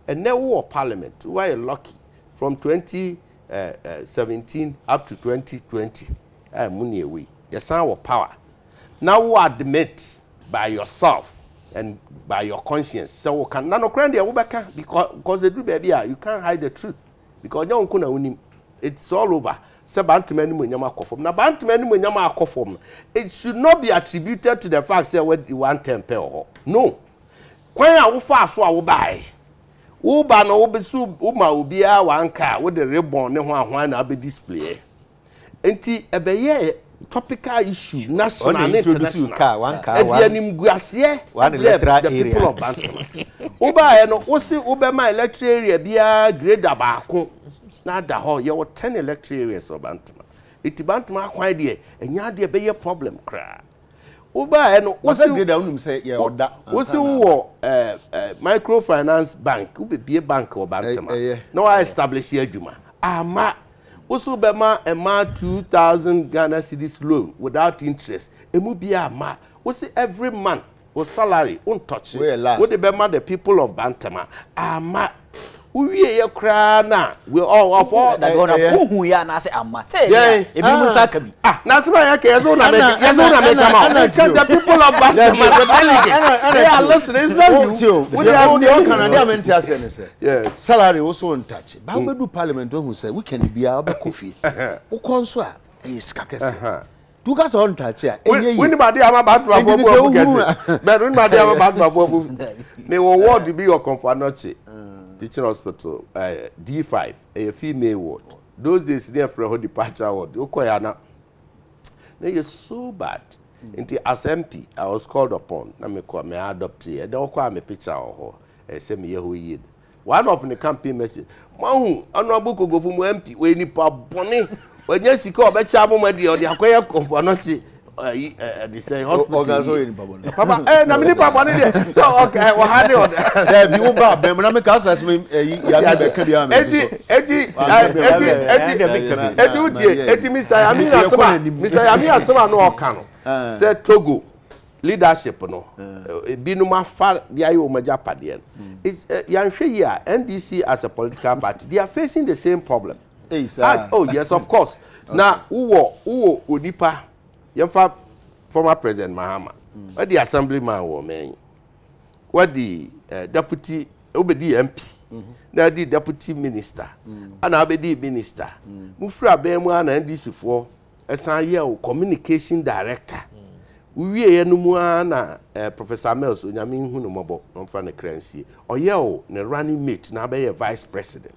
And now we were parliament. We were lucky from 2017 up to 2020. Money away. Yes, our power. Now we admit by yourself and by your conscience. So we can no because they do baby, you can't hide the truth. Because you don't it's all over. Se bantumani munyama akofom na bantumani munyama akofom it should not be attributed to the fact say what you want temper ho no kwan a wo fa so a wo bai wo ba no wo besu wo ma obi a wanka wo de ribbon ne ho ahwan na be display enti ebeye topical issue national and international wanka wa anim guase one electoral area people of bantum wo ba no wo si wo be ma electoral area bia grade abaako na da ho ye 10 electoral areas of Bantama. It Bantama akwan de enya de be ye problem kra. Wo ba no wo se grade unum say ye oda. Wo se wo microfinance bank, wo be bie bank o Bantama. No I establish here adwuma. Ama wo so be ma 2,000 Ghana cedis loan without interest. Emu bia ama wo se every month wo salary won touch it. Wo de be ma the people of Bantama. Ama we ye kra na we all of all that gonna who ya na say amma say e bi mun saka bi na sima ya ke yazo na me come out the people of Bantama the delegates they are listening it's not you we are the Canada men tia say say salary wo so touch ba we do parliament who say we can be a coffee wo konso a e skakese tu ka so touch a enye yi we ni ba dey am about to abo kese but we ni ba dey am about to abo me wo ward be your comfanoche teaching hospital D5 a female ward those days they for her departure ward okoya na they so bad into as MP I was called upon na me call me adopt here they call me picture ho say me ye ho yi one of the campaign message mahu honorable kogofu mu MP we nipa bone wanya sika obecha abomadi o de akoya comfanoche they say hospital papa na me nipa bone there so okay we had it there be one ba na me ka say me ya be ka bia me eti Mr. Yami asema no oka no say Togo leadership no binum afa bia yo maja pade it's yanhwe here NDC as a political party they are facing the same problem oh yes of course na uwo odipa yemfa former President Mahama what the assemblyman wo man what the deputy obedi MP na di deputy minister ana abedi minister mufra ben mu ana NDC for esan ye o communication director uwie ye no mu ana Professor Mills onyame hu no mobo omfa ne kransie oye o ne running mate na be ye vice president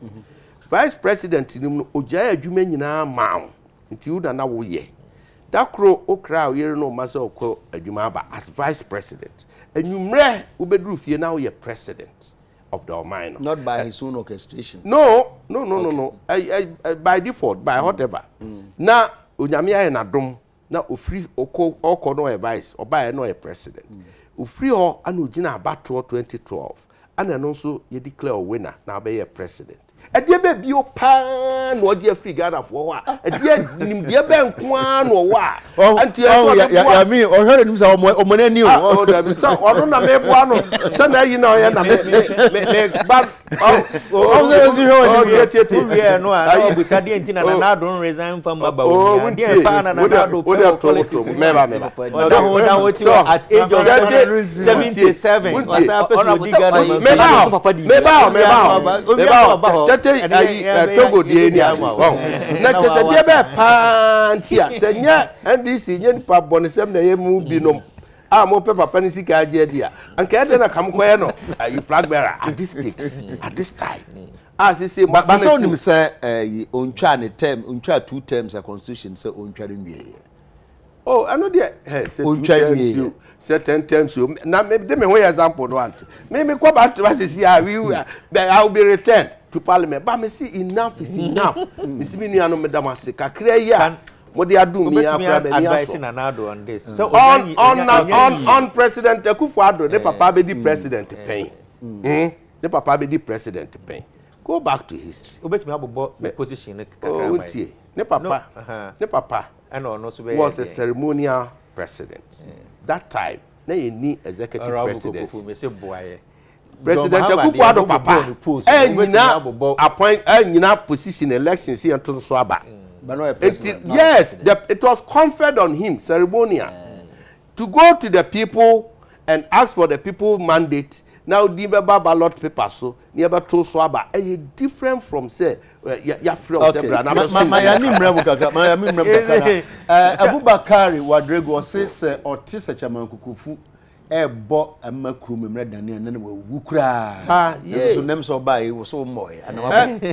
vice president ni no oja adwuma nyina ma nti u na wo ye dakro okra yere no masa okọ adwuma aba as vice president enumre ubedru fie na wo ye president of the Omino. Not by his own orchestration. No. By default, by whatever. Na onyame aye na dom na ofri oko no advice oba no a president. Ofri ho ana ogina abato 2012. Ana no so ye declare a winner na be president. Ade be bio pa no odi afri Ghana for ho a ade nim de be nko an no wa anti ya mi o hwere nim sa o ni o da bi sa ono na me bo ano sa na yi na o ye na me bad o se si ho ni we no a no busa de ntina na don resign from baba o de pa na do politics me ba o at age of 77 was a person di Ghana me ba tete Togo die ni na chese die be pantia se nya NDC nye nipa bonisem na ye mu binom a mo pe papa ni sika age dia anka ede na kam koye no you flag bearer at this time as say but so nim say ontwa ne term ontwa 2 terms a constitution say ontwa nwie oh I know there say 2 terms say 10 terms na me de me ho example no ant me ko ba to say I will be returned to parliament but me see enough is enough me see me nuano me damase kakra ya mo de adum mi akra be ni aso on this so on president Akufo-Addo the papa be the president pen the papa be the president pen go back to history obetumi abobo position kakra mai ne papa and no so be was a ceremonial president that time na ye ni executive president President Akufo-Addo papa appoint position elections here to so aba yes it was conferred on him ceremonial to go to the people and ask for the people mandate now the ballot paper so never to so aba different from say ya free several na Abubakar Wadrego say Otis Chamankukufu ebo amakru memre dane na wu kura so nem so buy wo so moy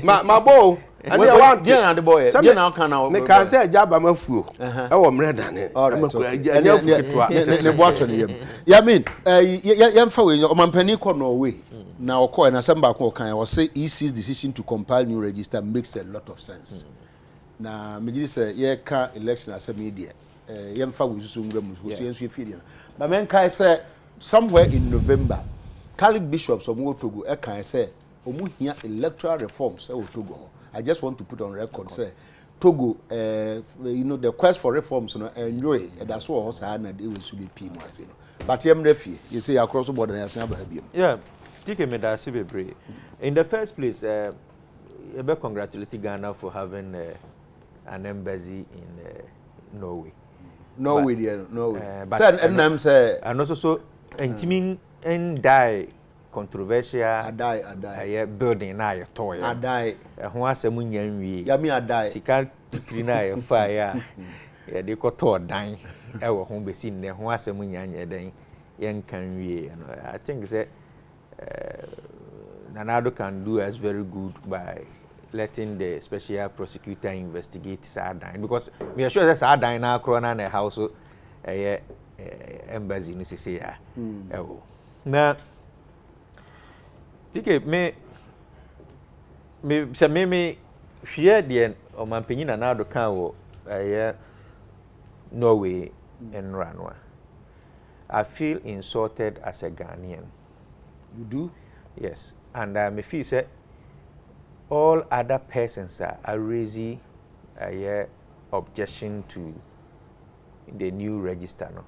ma bo and they want dia na the boy dia na kan na me kan say jaba mafuo e wo memre dane amakru anya fuketua ne boato ne yam ya mean yemfa we omampani ko Norway na okọ na samba ko kan wo say EC's decision to compile new register makes a lot of sense na me ji say ye ka election asemi dia yemfa we susu ngam so yensu efidia but men kai say somewhere in November Catholic bishops of Togo can say omu hia electoral reforms Togo. I just want to put on record say Togo the quest for reforms enjoy that's what us na they will should be pim as but yem refi you say across the border na say ba biem yeah take me that bebre in the first place I congratulate Ghana for having an embassy in Norway. Norway. Said and say and also so intiming and die controversial building na your toy die ho asem nyanwie ya me die sika titiri na your fire ya de ko to dan e wo ho besi ne ho asem nyanye den yen kan wie I think say Nanado can do us very good by letting the special prosecutor investigate Sadan because we are sure that Sadan na corona na house embassy no say ya na tike me hwe de o mampanyi Nanado kan wo Norway and Ranwa. I feel insulted as a Ghanaian. You do? Yes, and me feel say all other persons are raising a objection to the new register no,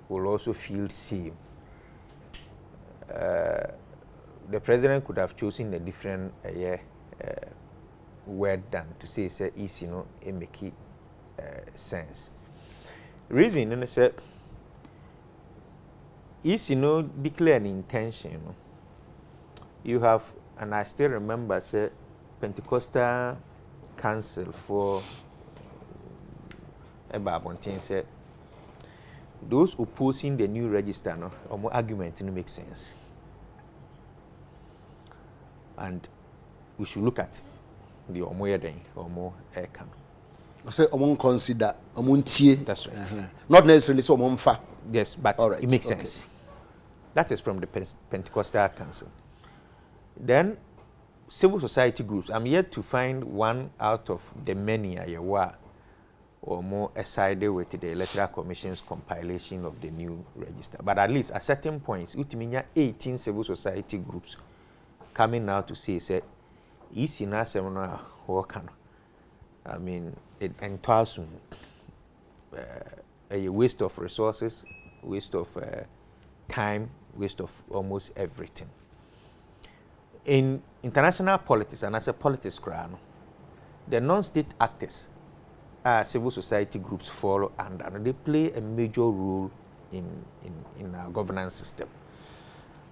will also feel same. The president could have chosen a different word than to say easy no it make it sense. Reason and say easy no declare an intention no. You have and I still remember, say, Pentecostal Council for Ebabontin said, those opposing the new register, no, or more argument didn't make sense. And we should look at the Omoyeden or more aircam. I say, I won't consider, I won't tie. That's right. Not necessarily so, fa. Yes, but right. It makes sense. That is from the Pentecostal Council. Then, civil society groups. I'm yet to find one out of the many or more sided with the Electoral Commission's compilation of the new register. But at least at certain points, Utiminya 18 civil society groups coming now to say, easy na seminar work. I mean, it entails a waste of resources, waste of time, waste of almost everything. In international politics, and as a politics crowd, the non-state actors, civil society groups fall under. They play a major role in our governance system.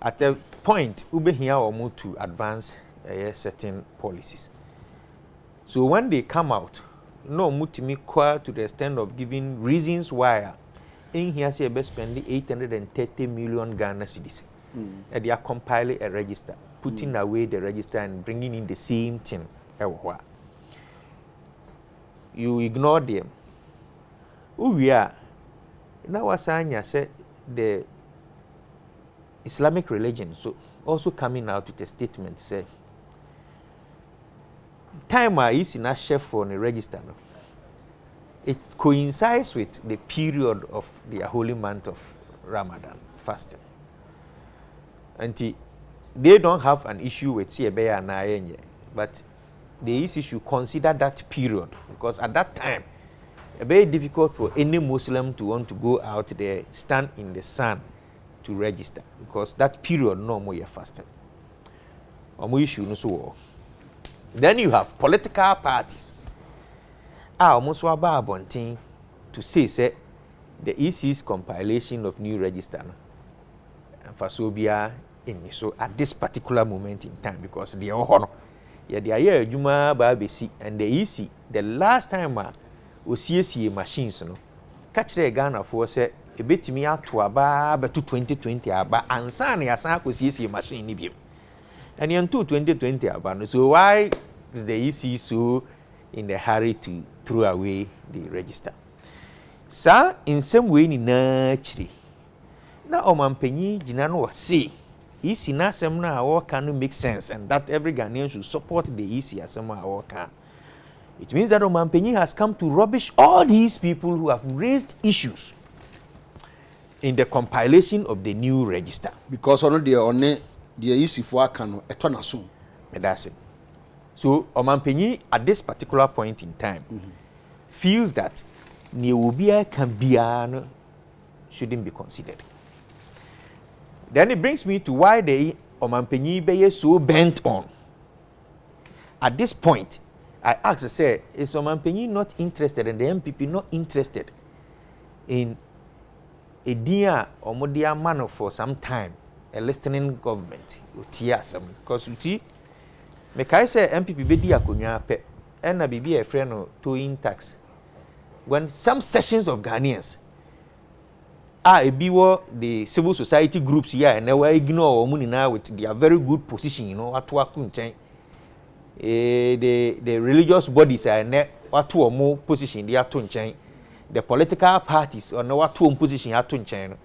At a point, we be here or move to advance certain policies. So when they come out, no mutimi qua to the extent of giving reasons why in here say best spending 830 million Ghana cedis. And they are compiling a register, putting away the register and bringing in the same thing. You ignore them. Who we are now, Wasanya said the Islamic religion, so also coming out with a statement, say time is in a chef for the register. No? It coincides with the period of the holy month of Ramadan fasting. And they don't have an issue with Siabeya and Nayenye, but the issue consider that period, because at that time it's very difficult for any Muslim to want to go out there, stand in the sun to register, because that period no more you're fasting. Issue no so. Then you have political parties. Almost to say the EC's compilation of new register and for Sobia in so at this particular moment in time, because they are honor. Yeah, they are here Juma Babesi and the EC the last time CSA machines no catch the Ghana for say a bit me out to about 2020 about and san CSA machine in and in 2020 about. So why is the EC so in the hurry to throw away the register? Sir, in some way in naturally. Now Omanpenyi Jinano say EC na semna our can make sense, and that every Ghanaian should support the EC as some our can. It means that Omanpenyi has come to rubbish all these people who have raised issues in the compilation of the new register. Because the EC for can etona soon. That's it. So Omanpenyi at this particular point in time feels that Niobia Kambiano shouldn't be considered. Then it brings me to why the Omanpenyi be so bent on. At this point, I ask, say, is Omanpenyi not interested and the MPP not interested in a dear or more dear manner for some time, a listening government? Because you see, I say MPP be dear kunya pe, and a be a friend of towing tax. When some sections of Ghanaians the civil society groups here and they were ignore money now with their very good position, you know, at work the religious bodies are what two or more position they are to the political parties or no what two position are to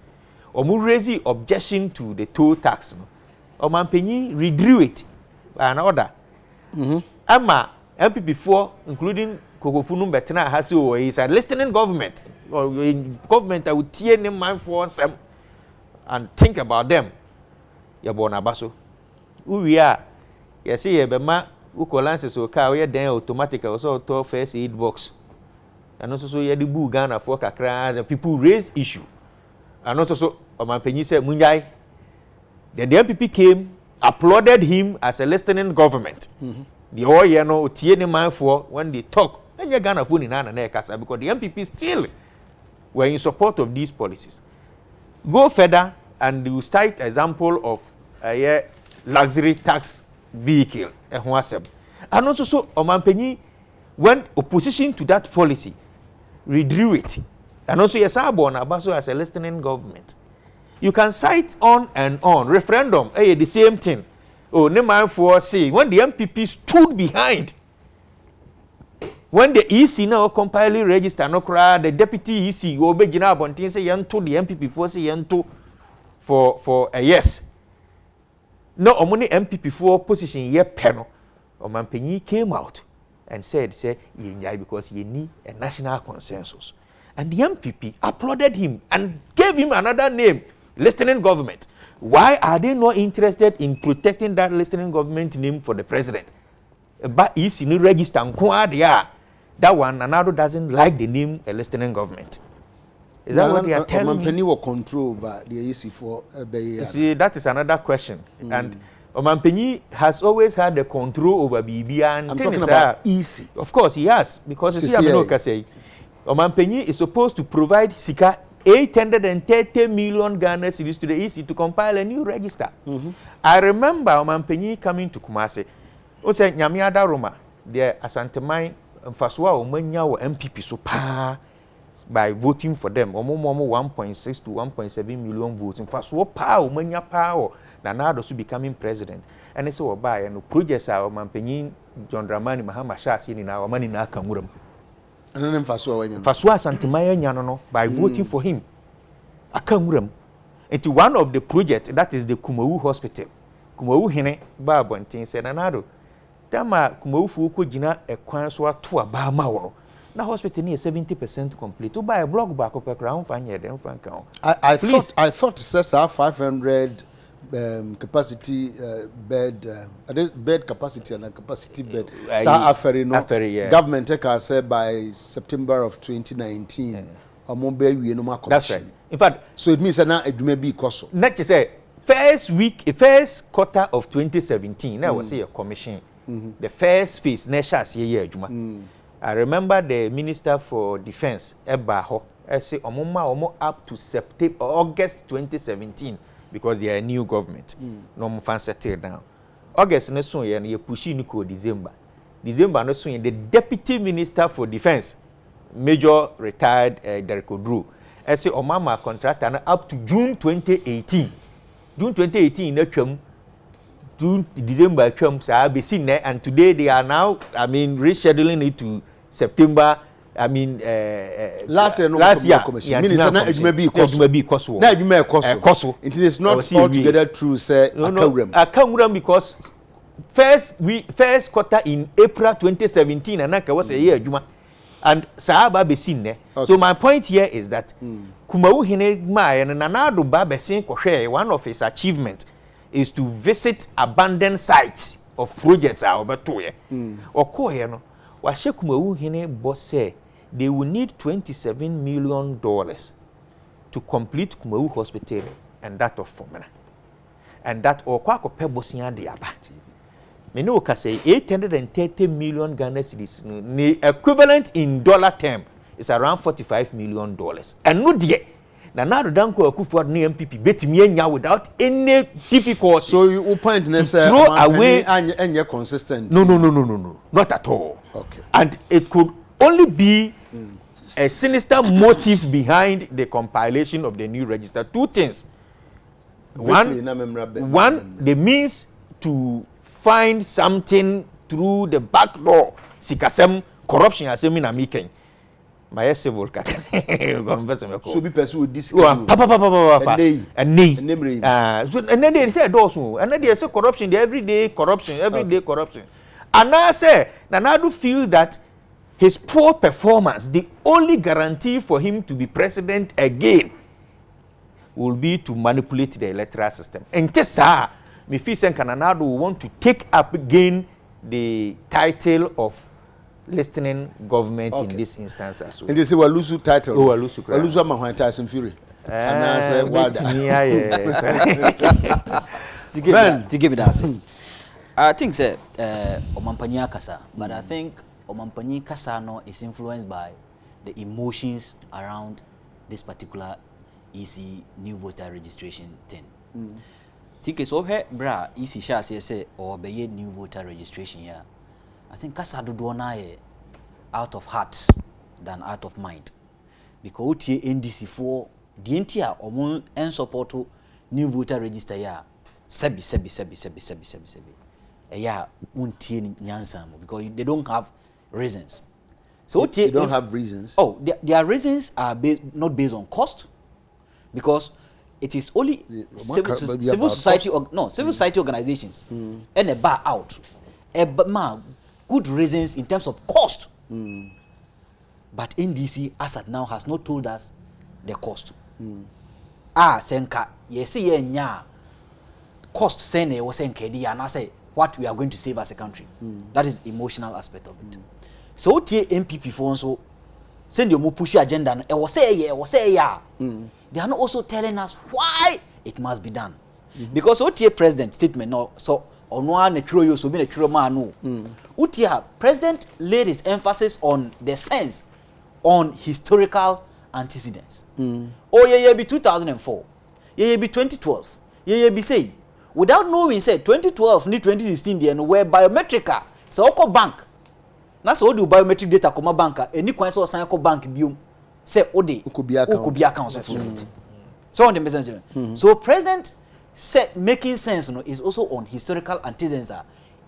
or more raise objection to the toll tax. Omanpenyi withdrew it by an order. Emma MP4, including Kogofunum Betena, has is a listening government or government that would tear them mind for them and think about them. Yabona Baso. Who we are, you see, a bema, who colances or car, we are then automatic, also to first aid box. And also, so you had the boo Ghana for Kakra, the people raise issue. And also, so Omanpenyi said, Munjai. Then the MPP came, applauded him as a listening government. The all you know, tie the man for when they talk. Then you Ghana phone in Kasa because the MPP still were in support of these policies. Go further and you cite example of a luxury tax vehicle and also so Omampenyi, when opposition to that policy withdrew it, and also yes, Abaso as a listening government. You can cite on and on referendum, the same thing. Oh, Neman for say when the MPP stood behind. When the EC now compile register no cry, the deputy EC go be gina abontin say yanto the MPP for say yanto for a yes. No omoni MPP for position ye peno. Omampenyi came out and said because you need a national consensus. And the MPP applauded him and gave him another name, listening government. Why are they not interested in protecting that listening government name for the president? But EC no register and that one, Nanado doesn't like the name a listening government. Is that what they are telling me? Omampenyi will control over the EC for you see, that is another question. And Omampenyi has always had the control over BB. And I'm talking about EC. Of course, he has. Because you see, Omampenyi is supposed to provide Sika 830 million Ghana cedis to the EC to compile a new register. I remember Omampenyi coming to Kumasi. O say Nyamiada Roma, the Asantemai Faswa Omanya or MPP so pa by voting for them. Omo 1.6 to 1.7 million votes. In Faswa pa Omanya pa Nanado so becoming president. And it's so by and projects are Omampenyi John Dramani Mahama Shah in our money na Kamuram. And then Faswa Santimaya Nyanono by voting for him. Akamuram. Into one of the projects that is the Kumau Hospital. Kumau Hene Babontin said Nanado. Tama Kumau Fuku Jina a Kwanswa to a Bama. Now hospital is 70% complete. To buy a block back of a crown fan here, then fan count. I thought it says 500 capacity bed capacity and a capacity bed. Government can say by September of 2019. That's right. In fact, so it means that now it may be cost. Not to say first quarter of 2017. That was a commission. The first phase, I remember the Minister for Defense, Ebaho, say up to September, August 2017, because they are a new government. No more fan settled down. August no soon you push in December. December no soon the Deputy Minister for Defense, Major retired Derek Odru, say Omama contract and up to June 2018. June 2018 June December comes and today they are now rescheduling it to September. Last year it may be cost. It is not altogether true, say Akanguram because first quarter in April 2017 and that was a year Juma and Sahaba Besin. So my point here is that Kumau Hine Mai and Nanado Babesin Koshe, one of his achievements is to visit abandoned sites of projects or Koyano. Washe Kumau Hine boss say they will need $27 million to complete Kumau Hospital and that of Fomena. And that or Kwako Pebosia Diaba. Menoka say 830 million Ghana cedis, equivalent in dollar term is around $45 million. And no dear. Now Danko Akufo ni MPP betimi without any difficulty. So you point to throw away and you're consistent. No, not at all. Okay. And it could only be a sinister motive behind the compilation of the new register. Two things. One, the means to find something through the back door. Sikasem corruption asemi na making. My civil cat. So be pursue with this. And then they say also, and then they say corruption, the everyday corruption. And I say, Nanadu feel that his poor performance, the only guarantee for him to be president again, will be to manipulate the electoral system. And just me feel saying Nanadu will want to take up again the title of listening government in this instance as well. And they say we lose title. Oh, lose my white Tyson Fury. And I say to give it that. I think say Omampenyi Kasa, but I think Omampenyi Kasa no is influenced by the emotions around this particular EC new voter registration thing. Tickets over bra easy shall say or be new voter registration here. I think Kasadu Duana out of heart than out of mind. Because OTA NDC for the entire or and support to new voter register ya sebi. Yeah, unti nyansa because they don't have reasons. So they don't have reasons. Oh, their reasons are not based on cost, because it is only civil society organizations and a bar out. Good reasons in terms of cost. But NDC as at now has not told us the cost. Senka, yes, cost sene was senkedi and I say what we are going to save as a country. That is emotional aspect of it. So tie MPP for so send your push agenda and say yeah. They are not also telling us why it must be done. Because OTA president statement no so onwa na twiro yo so be na twiro ma no. OTA president laid his emphasis on the sense on historical antecedents. Oh yeah be 2004. Yeah be 2012. Yeah be say without knowing say 2012 ni 2016 there no where biometric so oko bank na so do biometric data koma bank any kwan so sign ko bank biom say ode okobi account so so on the messenger. So president said making sense no is also on historical antecedents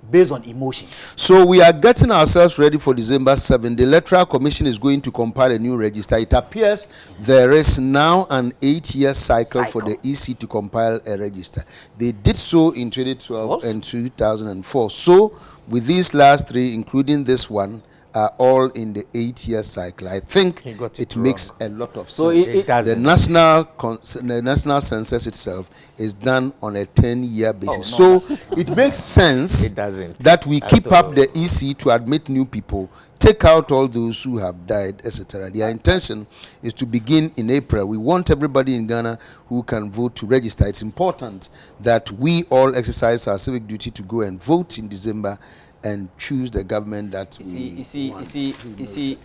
based on emotions. So we are getting ourselves ready for December 7. The Electoral Commission is going to compile a new register. It appears there is now an 8-year cycle for the EC to compile a register. They did so in 2012 and 2004. So with these last three, including this one, are all in the 8-year cycle. I think it makes a lot of sense. So the national census itself is done on a 10-year basis. So it makes sense that we keep up the EC to admit new people, take out all those who have died, etc. Their intention is to begin in April. We want everybody in Ghana who can vote to register. It's important that we all exercise our civic duty to go and vote in December and choose the government that you see,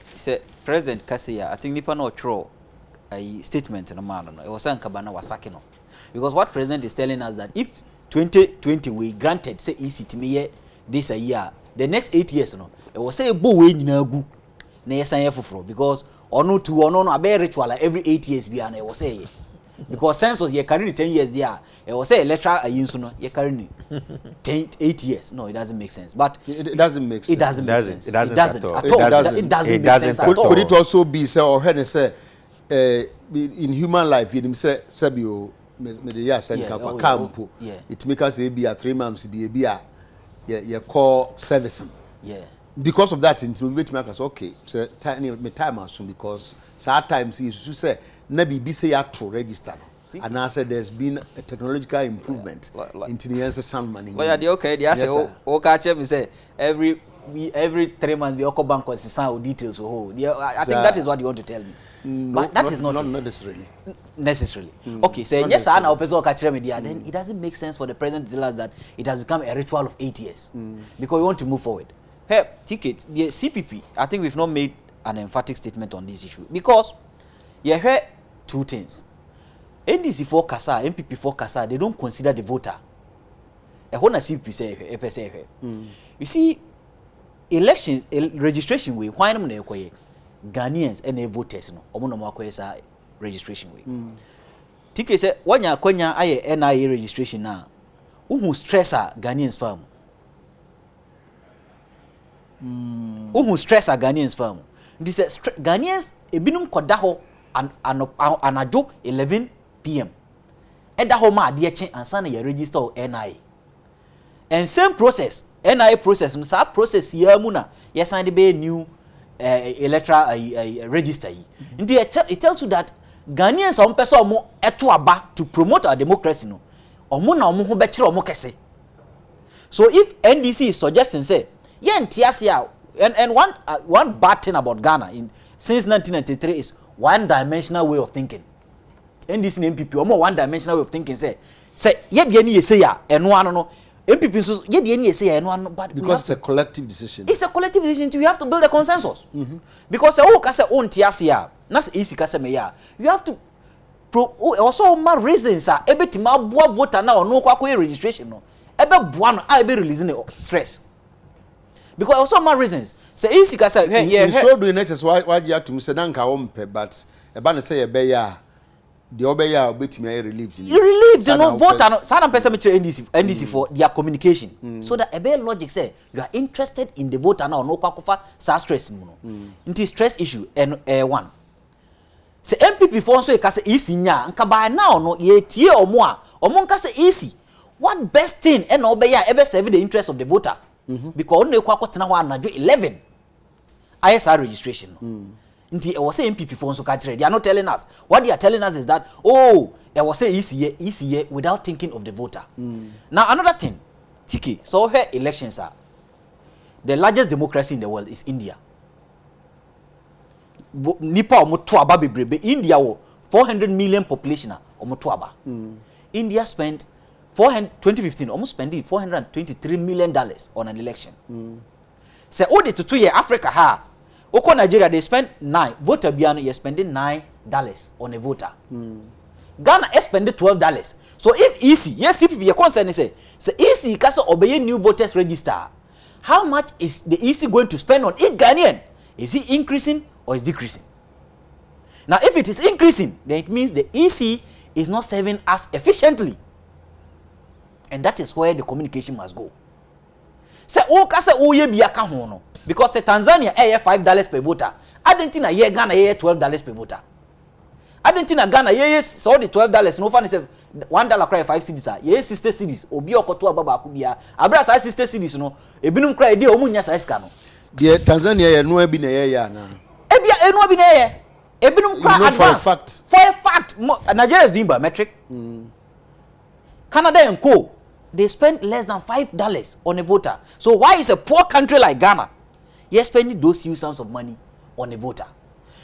President Kasia, I think Nipa no throw a statement in a man. It was Kabana Wasakino. Because what President is telling us that if 2020 we granted say easy to me this a year, the next 8 years no, it was say bo we nyina gu na yesan yefoforo because ono to ono no abe ritual every 8 years be and it was say because census ye carry 10 years there it was say electoral ayinso no ye carry 8 years. No, it doesn't make sense. But it doesn't make sense. It doesn't make sense. It doesn't at all. It doesn't make sense at all. Could it also be say or when say in human life you say sabio me the year send ka campo it make us be a 3 months be a your call service. Yeah. Because of that, it will make us okay. So time soon because sometimes you say never be say you have to register. And I said there's been a technological improvement into the answer some money. Well, yeah, okay. They say catch me say every 3 months we all bank on details. I think that is what you want to tell me. But that is not necessarily. Okay, so yes, I now person catch me there. Then it doesn't make sense for the president to tell us that it has become a ritual of 8 years because we want to move forward. Hey, ticket the CPP. I think we've not made an emphatic statement on this issue because you heard two things. NDC for Kasa, MPP for Kasa, they don't consider the voter. When a CPP say, you see, election registration way. Why not Ghanaians and voters no? Omo no mo registration way. Tike say when ya kwanya aye NIA registration na, who stressa Ghanaians farm. Who stressa Ghanaians farm. This Ghanaians ebinum koda ho anajo 11 PM. Eda ho ma de eche ansa na ya register NIA. And same process, NIA process, sa process ya mu na ya sign the be new electoral register. It tells you that Ghanaians are person omo eto aba to promote our democracy no. Omo na omo ho be kire omo kese. So if NDC is suggesting say, yeah, and one bad thing about Ghana since 1993 is one-dimensional way of thinking. NDC and MPP omo one-dimensional way of thinking say ye de ni say ya eno ano no MPP so ye de ni say ya eno ano but because it's a collective decision. It's a collective decision. You have to build a consensus. Because oh ka say on tiasia na easy ka say me ya you have to also ma reasons are ebetima boa voter na no kwa registration no ebe boa no a ebe releasing stress because also ma reasons say easy ka say yeah so do na chese why ya tum say na nka wo mpe but eba ne say ye be ya the obeya obetimi ay relieved you know voter no sana person me NDC for their communication so that ebe logic say you are interested in the voter na no kwa kofa sa stress mu no nti stress issue and one se MPP for so e ka say easy nya nka ba now no ye tie omo a omo nka say easy what best thing and obeya ebe serve the interest of the voter because no kwa kwotena ho anajo 11 ISR registration no nti was say MPP for so catch they are not telling us what they are telling us is that it was say ECA without thinking of the voter now another thing Tiki so her elections are the largest democracy in the world is India nipa omoto aba bebrebe India wo 400 million population omoto aba India spent 2015 almost spending $423 million on an election say odi to 2 year Africa ha Oko Nigeria they spend 9 voter biano you spending $9 on a voter Ghana spending $12 so if EC yes CPP your concern is say EC can obey new voters register how much is the EC going to spend on each Ghanaian is it increasing or is decreasing now if it is increasing then it means the EC is not serving us efficiently and that is where the communication must go say o ka say o ye bia ka ho no because say Tanzania $5 per voter Argentina Ghana $12 per voter Argentina Ghana so the $12 no fan say $1 cry 5 cedis ye 60 cedis obi okoto ababa ku bia abra sa 60 cedis no ebinum cry dey omunya sa iska no the Tanzania ye no abi na ye ya na ebia eno abi na ye ebinum cry advance for a fact Nigeria is doing biometric Canada and co they spend less than $5 on a voter so why is a poor country like Ghana you're spending those huge sums of money on a voter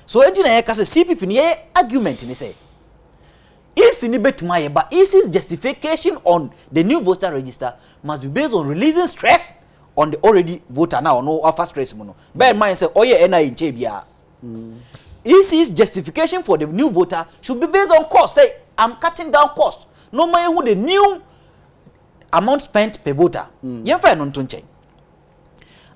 so entina ye kase CPP ni argument ni say isi ni betumaye but isi's justification on the new voter register must be based on releasing stress on the already voter now no offer stress mo no bear in mind say oye NI nche bia isi's justification for the new voter should be based on cost say I'm cutting down cost no matter who the new amount spent per voter yemfa no ntonche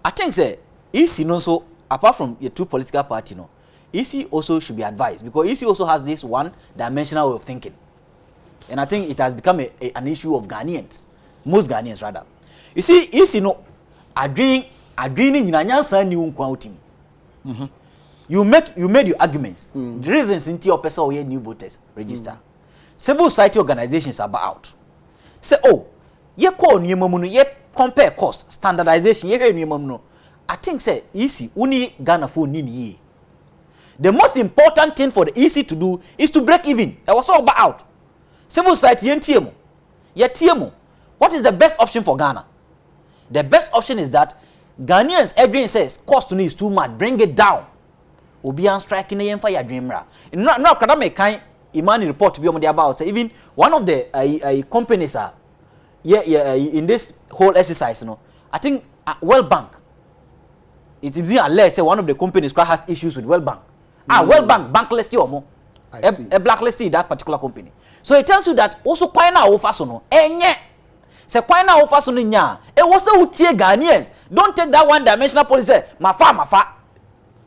I think say EC no so apart from the two political party no EC also should be advised because EC also has this one dimensional way of thinking and I think it has become an issue of Ghanaians most Ghanaians rather you see EC no adwin nyina nyansa ni unkwa otim you made your arguments the reasons in your person or new voters register civil society organizations are out say ye call nyemamu no ye compare cost standardization ye hwe nyemamu no I think say EC uni Ghana for nini. The most important thing for the EC to do is to break even. I was all out. Civil society yentiemo. Yetiemo. What is the best option for Ghana? The best option is that Ghanaians everyone says cost is too much. Bring it down. Obian striking the fire dreamer. No kadame kind Imani report to be on the about say even one of the companies are in this whole exercise I think World Bank it is alleged say one of the companies has issues with World Bank. World Bank banklist omo. A blacklisted that particular company. So it tells you that also quite now offer so no. Enye. Say quite now offer so nya. E was say utie Ghanaians. Don't take that one dimensional policy. Mafa.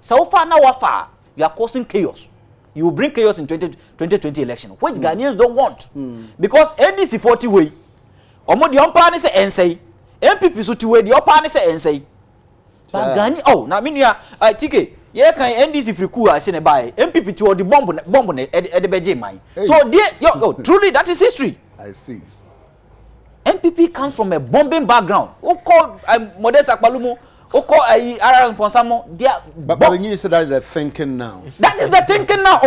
So far now offer you are causing chaos. You will bring chaos in 2020 election, which Ghanaians don't want. Because NDC 40 way. Omo the umpire say ensay. MPP so 2 way the umpire say ensay. But Ghana na me nua TK ye kan NDC free cool ase ne buy MPP to the bomb ne e beje man so there truly that is history. I see. MPP comes from a bombing background. Who call Modest Akpalumo, who call Ara Ponsamo, but you said that is the thinking now. That is the thinking now.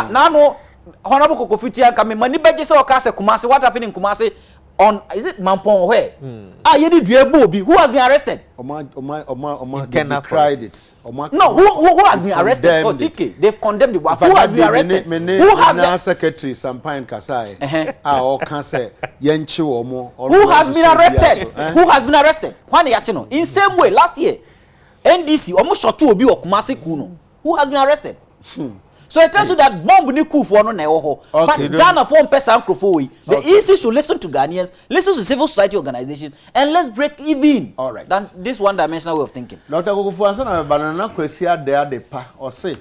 Now Honorable Kokofutia come money beje say Okase Kumasi what happened in Kumasi on is it Mampong where Yedi Duebobi who has been arrested. They cried it. No, who has been arrested? TK, they've condemned the who has been arrested? Who has the secretary Sampain Kasai? Or Kase Yenchi Omo. Who has been arrested? Who has been arrested? When Yachino. In same way, last year, NDC almost shot 2 Obi or Kumasi Kuno. Who has been arrested? So it tells you that bomb ni coup for no na ewo ho. But Ghana form person microphone. The EC should listen to Ghanaians, listen to civil society organizations, and let's break even. All right. Than this one-dimensional way of thinking. Dr. Gokufu answer na banana kwesi there the pa or say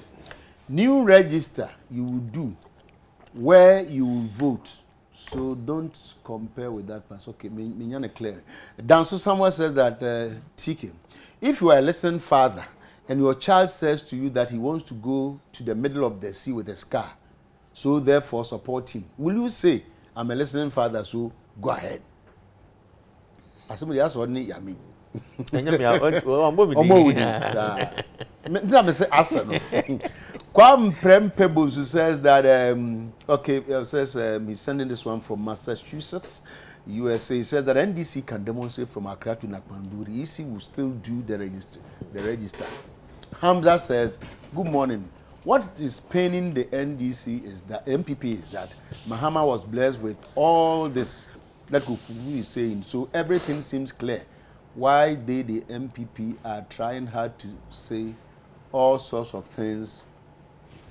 new register you will do where you will vote. So don't compare with that person. Okay, me clear. Danso somewhere says that TK, if you are a listening father and your child says to you that he wants to go to the middle of the sea with a scar, so therefore support him, will you say, I'm a listening father, so go ahead? As somebody else would need yami. Kwam Prem Pebbles who says that he's sending this one from Massachusetts, USA. He says that NDC can demonstrate from Accra to Nakpanduri. EC will still do the register. Hamza says, good morning. What is paining the NDC is that MPP is that Mahama was blessed with all this that Kufufu is saying. So everything seems clear. Why they, the MPP, are trying hard to say all sorts of things,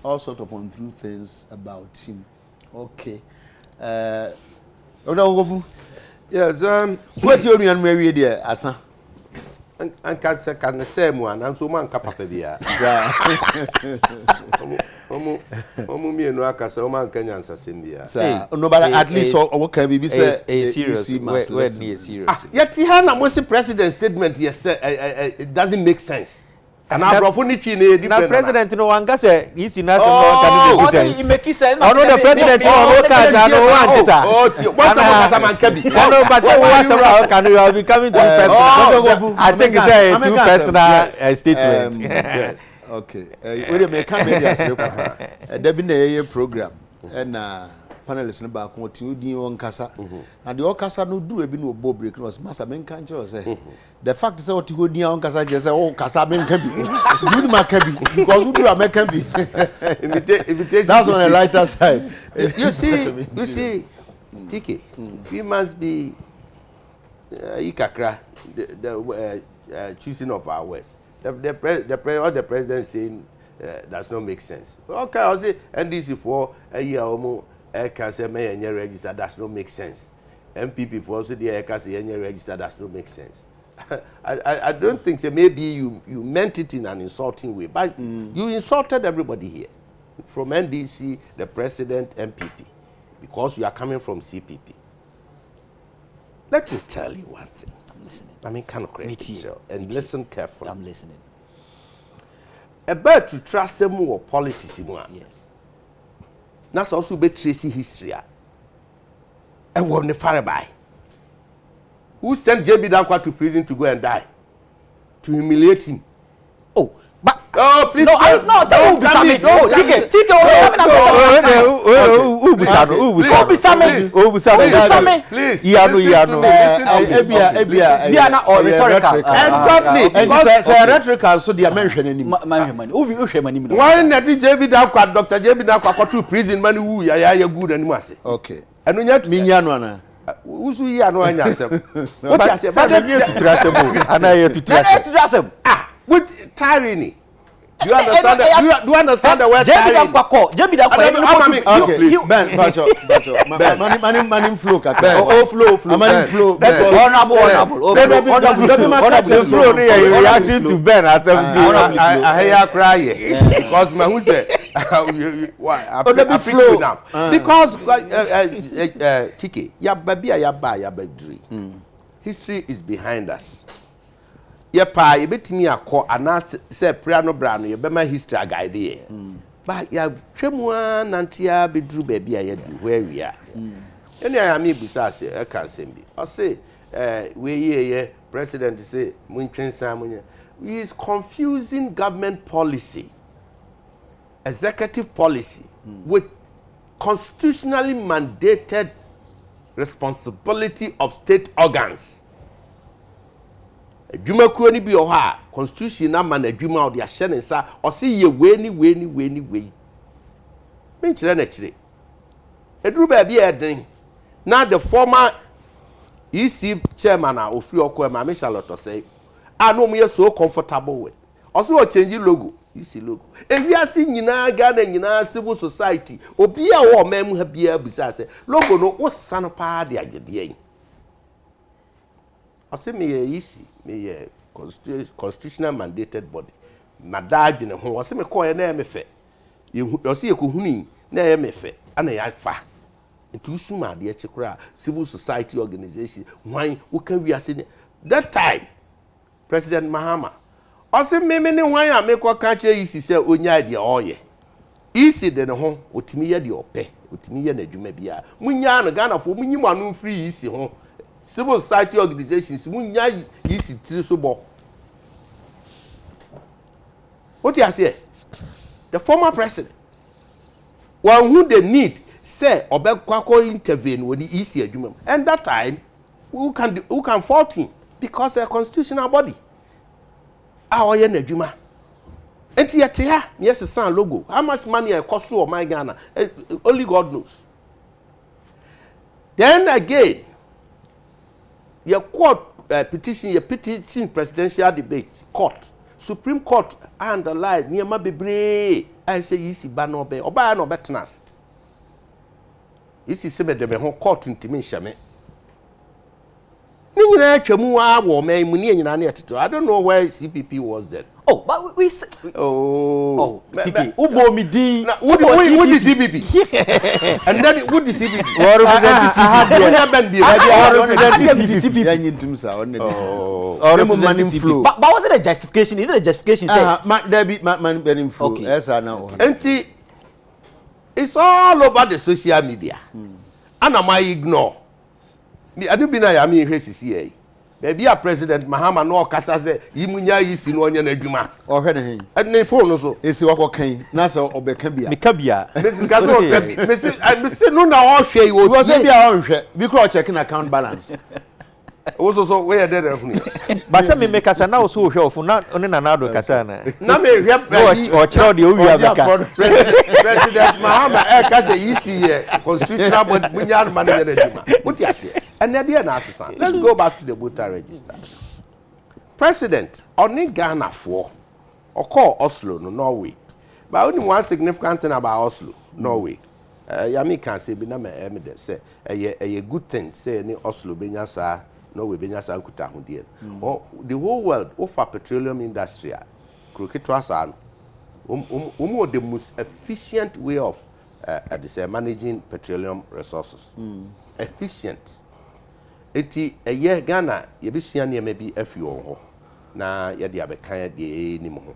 all sorts of untrue things about him. Okay. Yes, what you mean, Mary, dear, Asa? And can say one, and so man capable. Me and Raka, so man can answer Cindia. No, but at least what can be said a serious, yet he had a president's statement, yes, it doesn't make sense. And our opportunity now president no one got say he's in national can make sense. He make sense. I know the president no cars I know one sir. What man can be. I know but what can you be coming to personal. I think it's a too personal statement. Yes. Okay. We may come here there be a program and panelists no back what you din on kasa and the okasa no do e bi no bo break no massa men kan say the fact is what you din on kasa just say oh kasa men kan bi do ma kan bi because you do am kan bi that's on the lighter side. You see TK, we must be ikakra the choosing of our words. The president saying does not make sense. Okay, I'll say NDC for a year or more. Can say may register does not make sense. MPP for also the can say register does not make sense. I don't think so. Maybe you meant it in an insulting way, but you insulted everybody here, from NDC, the president, MPP, because you are coming from CPP. Let me tell you one thing. I'm listening. I mean, kind of crazy and listen carefully. I'm listening. About to trust them more politics in one. Yes. That's also be tracing history. And we're far by. Who sent JB Dankwa to prison to go and die? To humiliate him. Oh, but please. No, say who be Sami? No, TK, please. Biana or rhetorical. Exactly. And say rhetorical so they mention any money. Who be money? Why not JB Dankwa, Dr. JB Dankwa to prison man who ya good and must. Okay. And when you minyano na who's we are no anyasem. What I said to trust and I to trust him. With tyranny. Do you understand that? Do you understand the word tyranny? JB Dankwa. Okay, please. Ben, Bacho. Money flow. Flow. Money flow. Honorable. Flow. You reaction to Ben at 17. I hear cry because my who said why? Flow now because TK. History is behind us. Pa you betimi akọ ana say prayer no bra no ye be ma history guide ye ba ya twemua nantia bedru ba bia ya du where we are eni aya me busa say e kan sembi o say we ye president say muntwensa munya he is confusing government policy, executive policy with constitutionally mandated responsibility of state organs. Adwuma kuo ni bi o ha constitution na man adwuma o de ahye ne nsa o se ye we ni me nkyere na kyere eduru ba bia eden na the former EC chairman ofri okọ ma me Charlotte say no me so comfortable with o se o change logo isi logo ewiase nyina Ghana nyina civil society obi a wo mem ha bia bisa se logo no wo san pa de agede yin ase me isi me constitutional mandated body madadwene ho ase me ko na me fe ose ye ko huni na me fe ana ya fa ntu suma de chekura civil society organization wan wo kan wiase that time President Mahama ose meme ne wan a me ko ka che isi se onya de oye isi de ne ho otimi ye de ope otimi ye na adwuma bia munya no Ghana fo munyi anu free isi ho civil society organizations munya isi tiri so bo what you say the former president one who they need say obekwa intervene when the isi adwuma and that time who can fault him because they're a constitutional body oye na adwuma enti yete ha yes san logo how much money I cost to my Ghana only God knows. Then again your court petition presidential debate court Supreme Court underline niema bebre I say yisi ba no be oba no betnas yisi sebe de me ho court ntimi nhame ni nyina atwamu a wo man mu ni nyina na eteto I don't know where CPP was then. Oh, but we Tiki, Ubo Midi. What the CPP? And then what the CPP? Or represent the CPP. Or represent the CPP. But was it a justification? Is it a justification? Man flow. Okay. Yes, I know. And it's all over the social media. And I ignore. I do be na me HCCA. Baby a President Mahama no kasa say yimunya yisi no onya na adwuma o hwe ne hen and ne phone no so esi wako kan na so obeka bia meka bia mesi ka so mesi no na o hwe wo wo say bia o hwe bi ko checking account balance wo so we dey there huni ba say me meka sa na wo so hwe ofu na oni na na do kasa na me hwe o chiro de o wi abeka President Mahama kasa yisi constitutional body munya no man na adwuma what you say. And let's go back to the voter register. President, only Ghana for or call Oslo, no Norway. But only one significant thing about Oslo, Norway. Yami can say, be number evidence, say a good thing, say any Oslo Benyasa, Norway Benyasa Kutahudian. Or the whole world offer petroleum industry. Kroketwasan, the most efficient way of managing petroleum resources. Efficient. Eti eye Ghana ye besua ne maybe afi won ho na ye de abekan de ni mo ho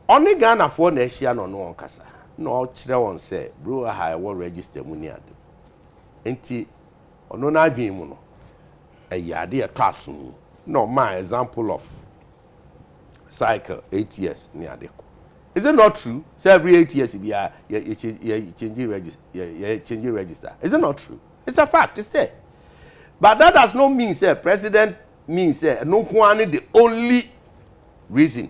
oni Ghana for na ahia no no kasa na o kire won say bro ha wo register mu ni ade enti ono na adwen mu no eye ade e to aso no my example of cycle 8 years ni ade ko. Is it not true say every 8 years you change register is it not true? It's a fact, it's there. But that does not mean, say, president means, no one the only reason.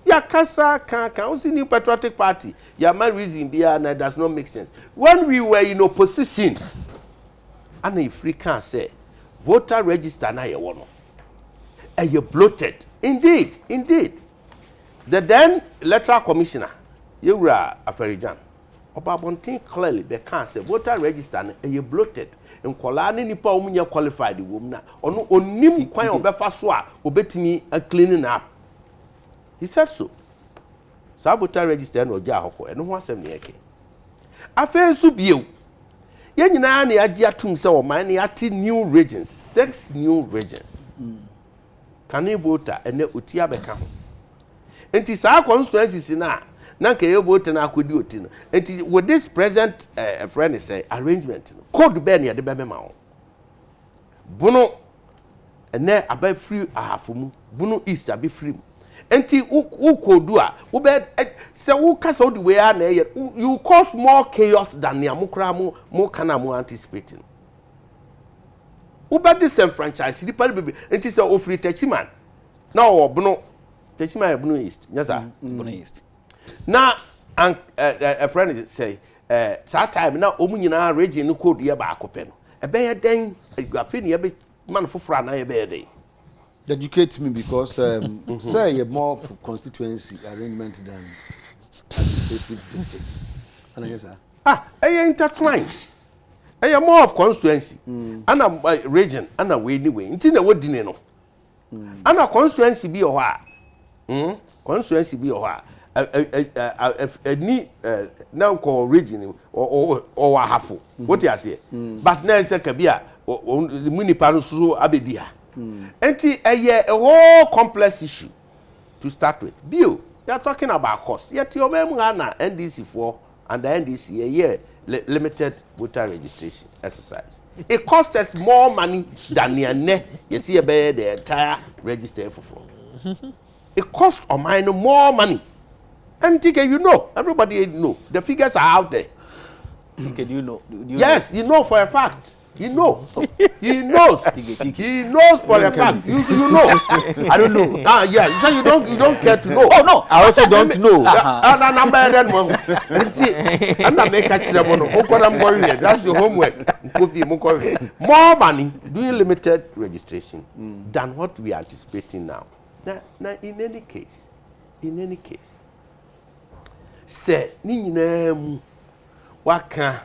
Ya kasa can see new patriotic party. Ya my reason behind that does not make sense. When we were in opposition, and if we can say, voter register na ye wono. And you bloated. Indeed. The then electoral commissioner, you were a Ferijan. About one thing clearly, they can't say voter register and you bloated. And Kolani nipa umunya qualified the woman. Ono onim kwan obefa so a obetimi a cleaning up. He said so. So voter register no ja hoko. Eno ho asem ne yake. Afen so bieu. Ye nyina na age atum se o man na ate new regions, 6 new regions. Can you voter ene otia beka ho. Enti sa constituencies na nanka ye vote na akodi oti no enti with this present friend say arrangement code be na de be mema wo bunu ene aba free ahafomu bunu east abi free enti u kodu a wo be say wo kasa wo the way na you cause more chaos than ya mukra mo kana mo anticipating wo be disenfranchise the people be enti say ofri tachiman na wo bunu tachiman bunu east nyasa Bunu East. Now, a friend say, that time now, Omunina region code ye ba akopeno. A bear den, a fini a bit man for Frana a bear day. Educate me because say you're more for constituency arrangement than administrative districts. And yes, sir. Intertwined. More of constituency. And a region, and a way anyway. Until the word dinner. And a constituency be a while. Constituency be a while. Now called region or half. What you say? But now it's a cabia or the municipal abedia. And a whole complex issue to start with. Bill, you are talking about cost. Yet your memorana NDC 4 and the NDC a year limited voter registration exercise. It costs us more money than you see the entire register for. It costs a minor more money. And TK, you know, everybody know. The figures are out there. TK, you know? Yes, you know for a fact. He knows. He knows. He knows for a fact. You know. I don't know. Yeah. So you don't care to know. Oh no, I also don't know. That's your homework. More money doing limited registration than what we are anticipating now. Now, in any case, say ni waka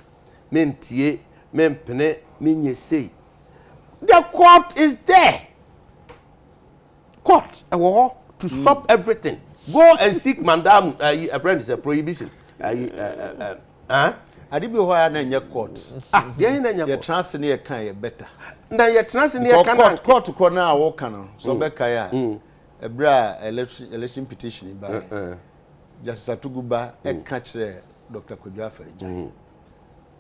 mentie mempene minye say the court is there. Court to stop everything. Go and seek mandam. A friend is a prohibition. Adibi why na nye court. There na nye. Your trans near can better. Na your trans near can court ko na wo kan so be kai a ebra election petition by Justice Atuguba e ka kire Dr. Kwadwo Aferija.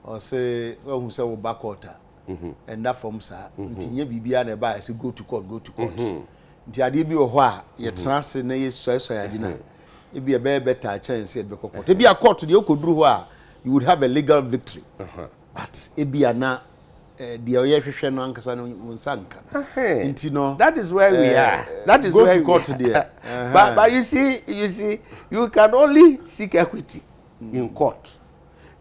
Or say who say we back court and that form sir ntinye bibia na ba say go to court. Nti ade bi wo ho a ye trans na ye so ya dina e bi e be better chance e be court. E bi a court de okoduru ho a you would have a legal victory. But e bi na the oye hwehwe no ankasa no nsanka. Nti no that is where we are. That is go where to court there. But you see you can only seek equity in court.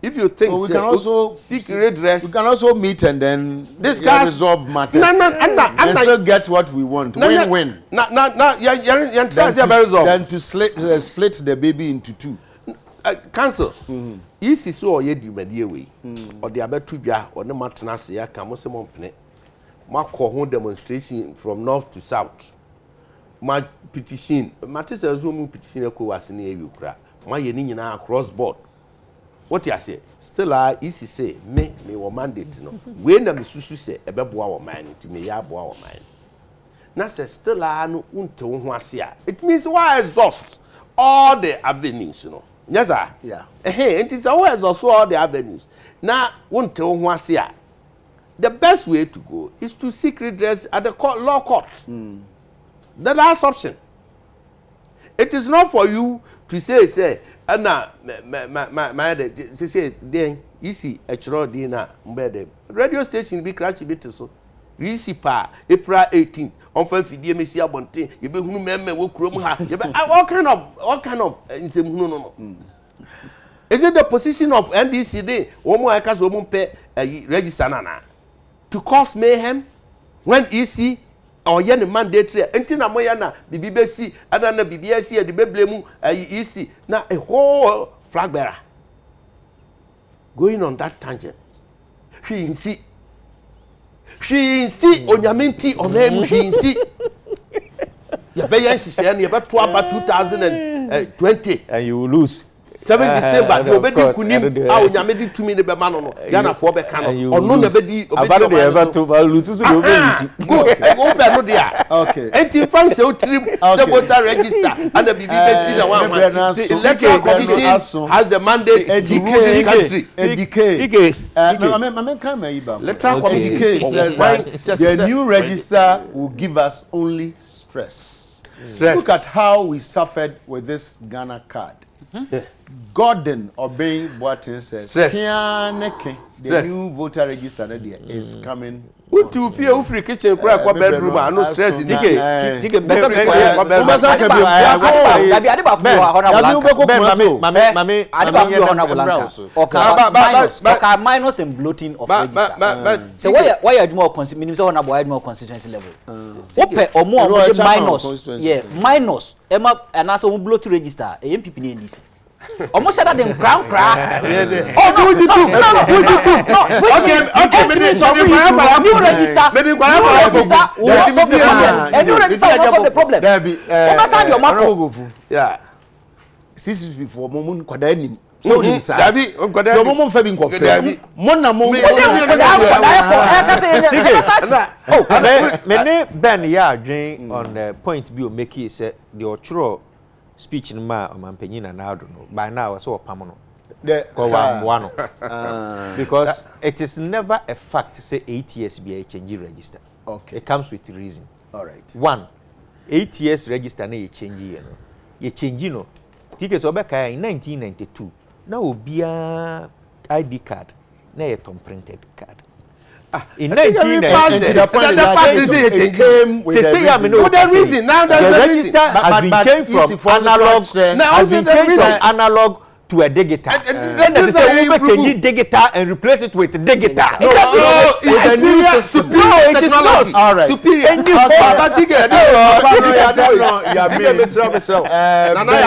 If you think we can also seek redress, we can also meet and then discuss, resolve matters. And still get what we want. Win-win. Then to split the baby into two. Council. This is so ye di way. Or the abetu bia or the matnas ya kamo se monpene. Ma ko ho demonstration from north to south. Ma petition. Matters as we petition ko wasine e kura. Ma ye ni nyina across board. What you say? Still easy say me wo mandate no. We na me susu say ebeboa wo man nti me ya boa wo man. Na say still no unte wo ho ase a. It means why exhaust all the avenues, you know. Yes sir. Yeah. It is always exhaust all the avenues. Na unte wo ho ase a. The best way to go is to seek redress at the law court. The last option. It is not for you to say Anna, my say, then easy a chiro na mbede. Radio station be crash bit so. Risi pa April 18 on fidie mesi abonte ye be hunu memme wo kurom ha ye be all kind of insem hunu no. Is it the position of NDC dey wo mo aka so mo pe register na to cause mayhem when EC or yen mandatory enti na moya na bibi besi ana na bibi asi e de beblemu EC na a whole flag bearer going on that tangent. She insi onyamenti onam she insi ya be yan sise na ye be to about 2020 and you will lose 7 December do obedi kunim a onyamedi tumi ne be ma no no Ghana for be ka no ono na obedi about the ever to lose so you go fe no dia okay enti fan se otrim se voter register and the BBC na one the electoral commission has the mandate to rule the country. Adekye I come here electoral commission says the new register will give us only stress. Look at how we suffered with this Ghana card. Gordon obeying Boatin says the new voter register is coming Utu fie u free kitchen kura kwa bedroom no stress ni. Tike besa bi besa ka bi abi ade ba ko honorable mame ade ba ko honorable lanka oka minus and bloating of register so why you do more minimum say honorable why more constituency level ope omo minus minus ema anaso mo bloat register MPP ni NDC almost said that in crown crack. Oh no, we do too. Okay, new register. New register will solve the problem. Understand your macro. Yeah. 6 before moment kwada nim. So ni sa. Dabi kwada. So moment fa bi nkofre. Mo na mo. Oh, me Ben ya adwen on the point bi o make it say the otro speech in ma omampanyin na now no by now so opam no because it is never a fact to say 8 years be a change register. Okay, it comes with reason. All right, 1 8 years register na you change no tickets obeka in 1992 na obia ID card na ye tom printed card. In 1990, it came with the reason. Now the register has been changed from analog to a digital. Then they say we change digital and replace it with digital. It's a new system. No, it is not. All right. Superior. Nana